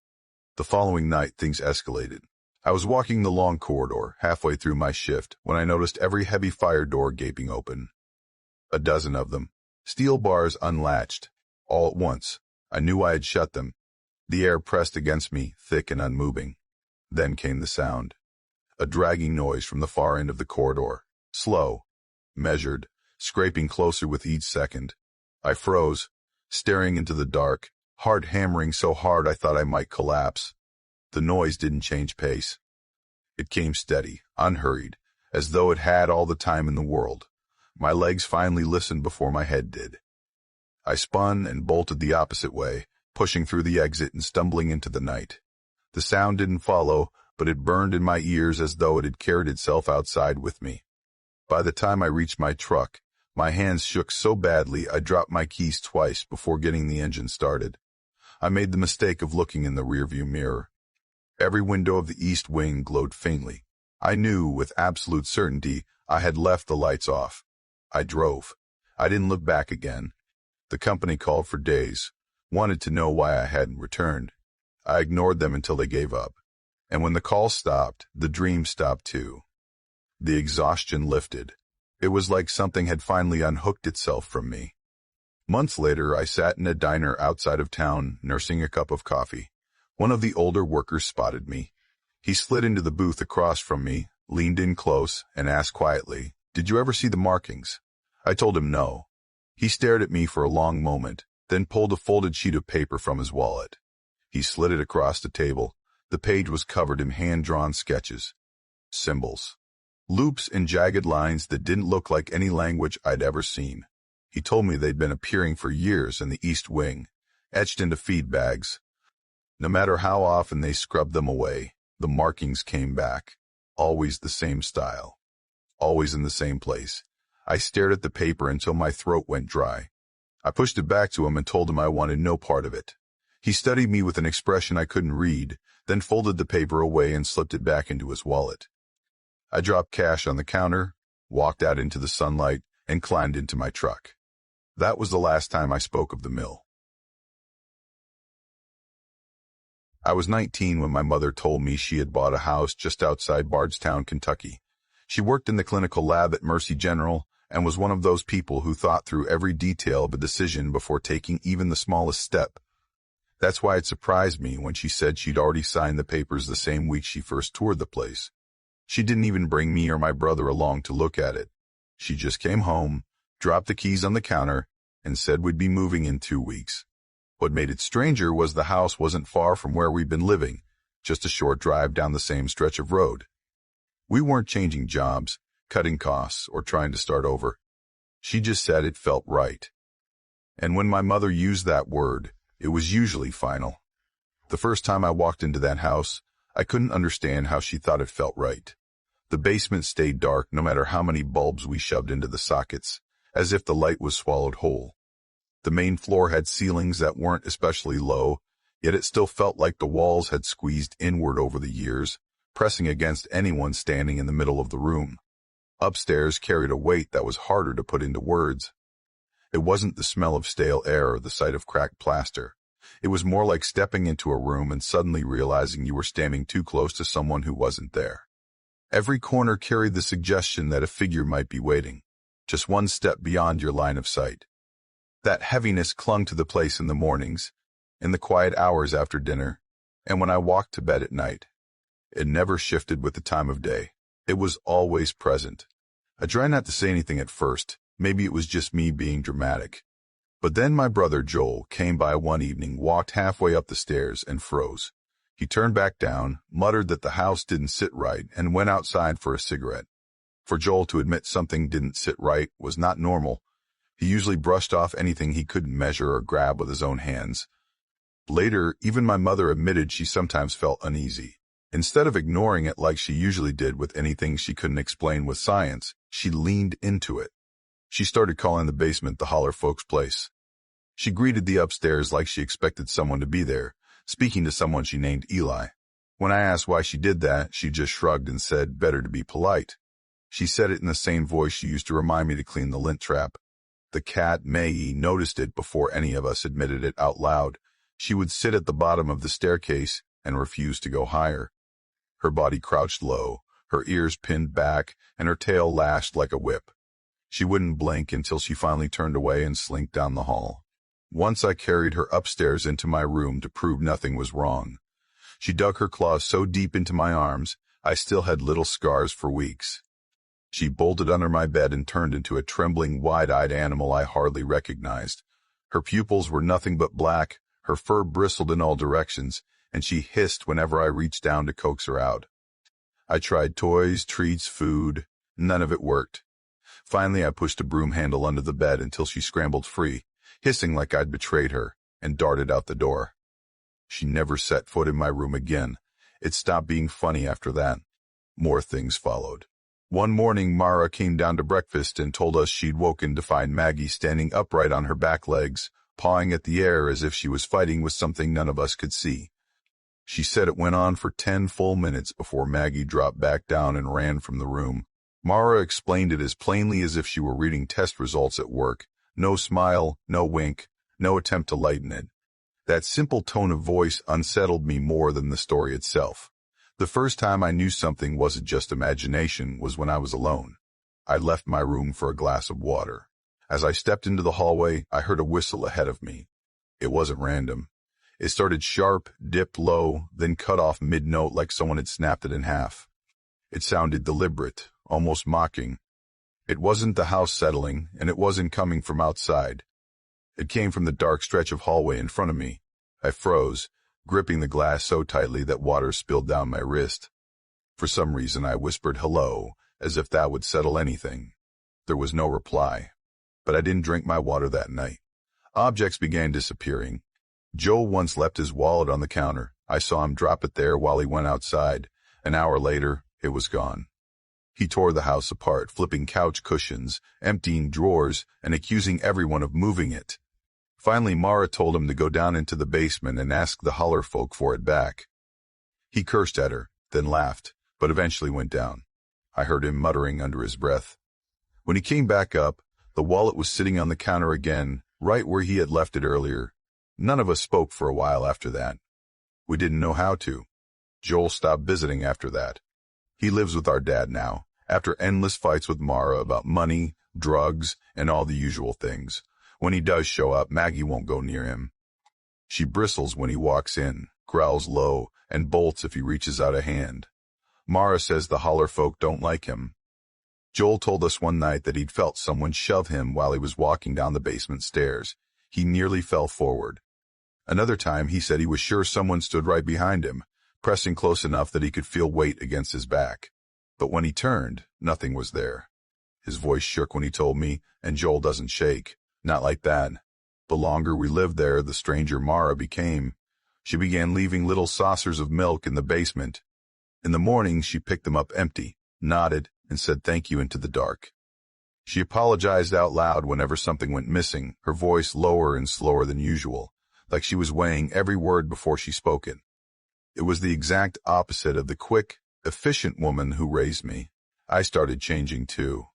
The following night, things escalated. I was walking the long corridor, halfway through my shift, when I noticed every heavy fire door gaping open. A dozen of them. Steel bars unlatched. All at once. I knew I had shut them. The air pressed against me, thick and unmoving. Then came the sound. A dragging noise from the far end of the corridor. Slow. Measured. Scraping closer with each second. I froze, staring into the dark, heart hammering so hard I thought I might collapse. The noise didn't change pace. It came steady, unhurried, as though it had all the time in the world. My legs finally listened before my head did. I spun and bolted the opposite way, pushing through the exit and stumbling into the night. The sound didn't follow, but it burned in my ears as though it had carried itself outside with me. By the time I reached my truck, my hands shook so badly I dropped my keys twice before getting the engine started. I made the mistake of looking in the rearview mirror. Every window of the East Wing glowed faintly. I knew with absolute certainty I had left the lights off. I drove. I didn't look back again. The company called for days, wanted to know why I hadn't returned. I ignored them until they gave up. And when the call stopped, the dream stopped too. The exhaustion lifted. It was like something had finally unhooked itself from me. Months later, I sat in a diner outside of town, nursing a cup of coffee. One of the older workers spotted me. He slid into the booth across from me, leaned in close, and asked quietly, "Did you ever see the markings?" I told him no. He stared at me for a long moment, then pulled a folded sheet of paper from his wallet. He slid it across the table. The page was covered in hand-drawn sketches. Symbols. Loops and jagged lines that didn't look like any language I'd ever seen. He told me they'd been appearing for years in the East Wing, etched into feed bags. No matter how often they scrubbed them away, the markings came back. Always the same style. Always in the same place. I stared at the paper until my throat went dry. I pushed it back to him and told him I wanted no part of it. He studied me with an expression I couldn't read, then folded the paper away and slipped it back into his wallet. I dropped cash on the counter, walked out into the sunlight, and climbed into my truck. That was the last time I spoke of the mill. I was 19 when my mother told me she had bought a house just outside Bardstown, Kentucky. She worked in the clinical lab at Mercy General and was one of those people who thought through every detail of a decision before taking even the smallest step. That's why it surprised me when she said she'd already signed the papers the same week she first toured the place. She didn't even bring me or my brother along to look at it. She just came home, dropped the keys on the counter, and said we'd be moving in 2 weeks. What made it stranger was the house wasn't far from where we'd been living, just a short drive down the same stretch of road. We weren't changing jobs, cutting costs, or trying to start over. She just said it felt right. And when my mother used that word, it was usually final. The first time I walked into that house, I couldn't understand how she thought it felt right. The basement stayed dark no matter how many bulbs we shoved into the sockets, as if the light was swallowed whole. The main floor had ceilings that weren't especially low, yet it still felt like the walls had squeezed inward over the years, pressing against anyone standing in the middle of the room. Upstairs carried a weight that was harder to put into words. It wasn't the smell of stale air or the sight of cracked plaster. It was more like stepping into a room and suddenly realizing you were standing too close to someone who wasn't there. Every corner carried the suggestion that a figure might be waiting, just one step beyond your line of sight. That heaviness clung to the place in the mornings, in the quiet hours after dinner, and when I walked to bed at night. It never shifted with the time of day. It was always present. I tried not to say anything at first. Maybe it was just me being dramatic. But then my brother Joel came by one evening, walked halfway up the stairs, and froze. He turned back down, muttered that the house didn't sit right, and went outside for a cigarette. For Joel to admit something didn't sit right was not normal. He usually brushed off anything he couldn't measure or grab with his own hands. Later, even my mother admitted she sometimes felt uneasy. Instead of ignoring it like she usually did with anything she couldn't explain with science, she leaned into it. She started calling the basement the Holler folks' place. She greeted the upstairs like she expected someone to be there, speaking to someone she named Eli. When I asked why she did that, she just shrugged and said, better to be polite. She said it in the same voice she used to remind me to clean the lint trap. The cat, Maggie, noticed it before any of us admitted it out loud. She would sit at the bottom of the staircase and refuse to go higher. Her body crouched low, her ears pinned back, and her tail lashed like a whip. She wouldn't blink until she finally turned away and slinked down the hall. Once I carried her upstairs into my room to prove nothing was wrong. She dug her claws so deep into my arms, I still had little scars for weeks. She bolted under my bed and turned into a trembling, wide-eyed animal I hardly recognized. Her pupils were nothing but black, her fur bristled in all directions, and she hissed whenever I reached down to coax her out. I tried toys, treats, food. None of it worked. Finally, I pushed a broom handle under the bed until she scrambled free, hissing like I'd betrayed her, and darted out the door. She never set foot in my room again. It stopped being funny after that. More things followed. One morning, Mara came down to breakfast and told us she'd woken to find Maggie standing upright on her back legs, pawing at the air as if she was fighting with something none of us could see. She said it went on for 10 full minutes before Maggie dropped back down and ran from the room. Mara explained it as plainly as if she were reading test results at work. No smile, no wink, no attempt to lighten it. That simple tone of voice unsettled me more than the story itself. The first time I knew something wasn't just imagination was when I was alone. I left my room for a glass of water. As I stepped into the hallway, I heard a whistle ahead of me. It wasn't random. It started sharp, dipped low, then cut off mid-note like someone had snapped it in half. It sounded deliberate, almost mocking. It wasn't the house settling, and it wasn't coming from outside. It came from the dark stretch of hallway in front of me. I froze, gripping the glass so tightly that water spilled down my wrist. For some reason, I whispered hello, as if that would settle anything. There was no reply. But I didn't drink my water that night. Objects began disappearing. Joel once left his wallet on the counter. I saw him drop it there while he went outside. An hour later, it was gone. He tore the house apart, flipping couch cushions, emptying drawers, and accusing everyone of moving it. Finally, Mara told him to go down into the basement and ask the Holler folk for it back. He cursed at her, then laughed, but eventually went down. I heard him muttering under his breath. When he came back up, the wallet was sitting on the counter again, right where he had left it earlier. None of us spoke for a while after that. We didn't know how to. Joel stopped visiting after that. He lives with our dad now, after endless fights with Mara about money, drugs, and all the usual things. When he does show up, Maggie won't go near him. She bristles when he walks in, growls low, and bolts if he reaches out a hand. Mara says the Holler folk don't like him. Joel told us one night that he'd felt someone shove him while he was walking down the basement stairs. He nearly fell forward. Another time, he said he was sure someone stood right behind him, pressing close enough that he could feel weight against his back. But when he turned, nothing was there. His voice shook when he told me, and Joel doesn't shake. Not like that. The longer we lived there, the stranger Mara became. She began leaving little saucers of milk in the basement. In the morning, she picked them up empty, nodded, and said thank you into the dark. She apologized out loud whenever something went missing, her voice lower and slower than usual, like she was weighing every word before she spoke it. It was the exact opposite of the quick, efficient woman who raised me. I started changing too.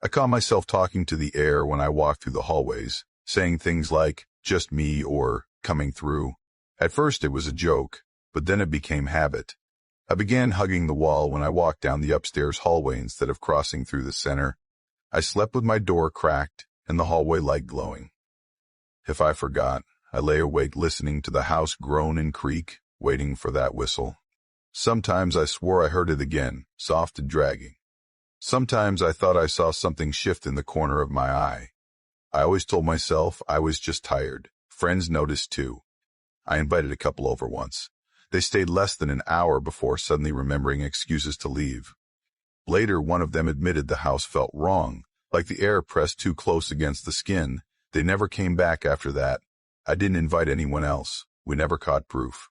I caught myself talking to the air when I walked through the hallways, saying things like, just me or coming through. At first it was a joke, but then it became habit. I began hugging the wall when I walked down the upstairs hallway instead of crossing through the center. I slept with my door cracked and the hallway light glowing. If I forgot, I lay awake listening to the house groan and creak, waiting for that whistle. Sometimes I swore I heard it again, soft and dragging. Sometimes I thought I saw something shift in the corner of my eye. I always told myself I was just tired. Friends noticed too. I invited a couple over once. They stayed less than an hour before suddenly remembering excuses to leave. Later, one of them admitted the house felt wrong, like the air pressed too close against the skin. They never came back after that. I didn't invite anyone else. We never caught proof.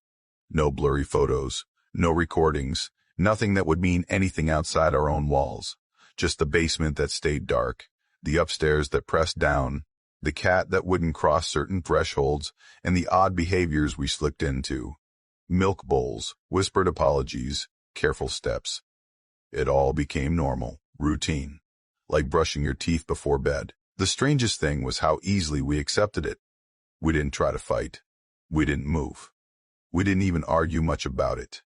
No blurry photos, no recordings, nothing that would mean anything outside our own walls. Just the basement that stayed dark, the upstairs that pressed down, the cat that wouldn't cross certain thresholds, and the odd behaviors we slipped into. Milk bowls, whispered apologies, careful steps. It all became normal, routine, like brushing your teeth before bed. The strangest thing was how easily we accepted it. We didn't try to fight. We didn't move. We didn't even argue much about it.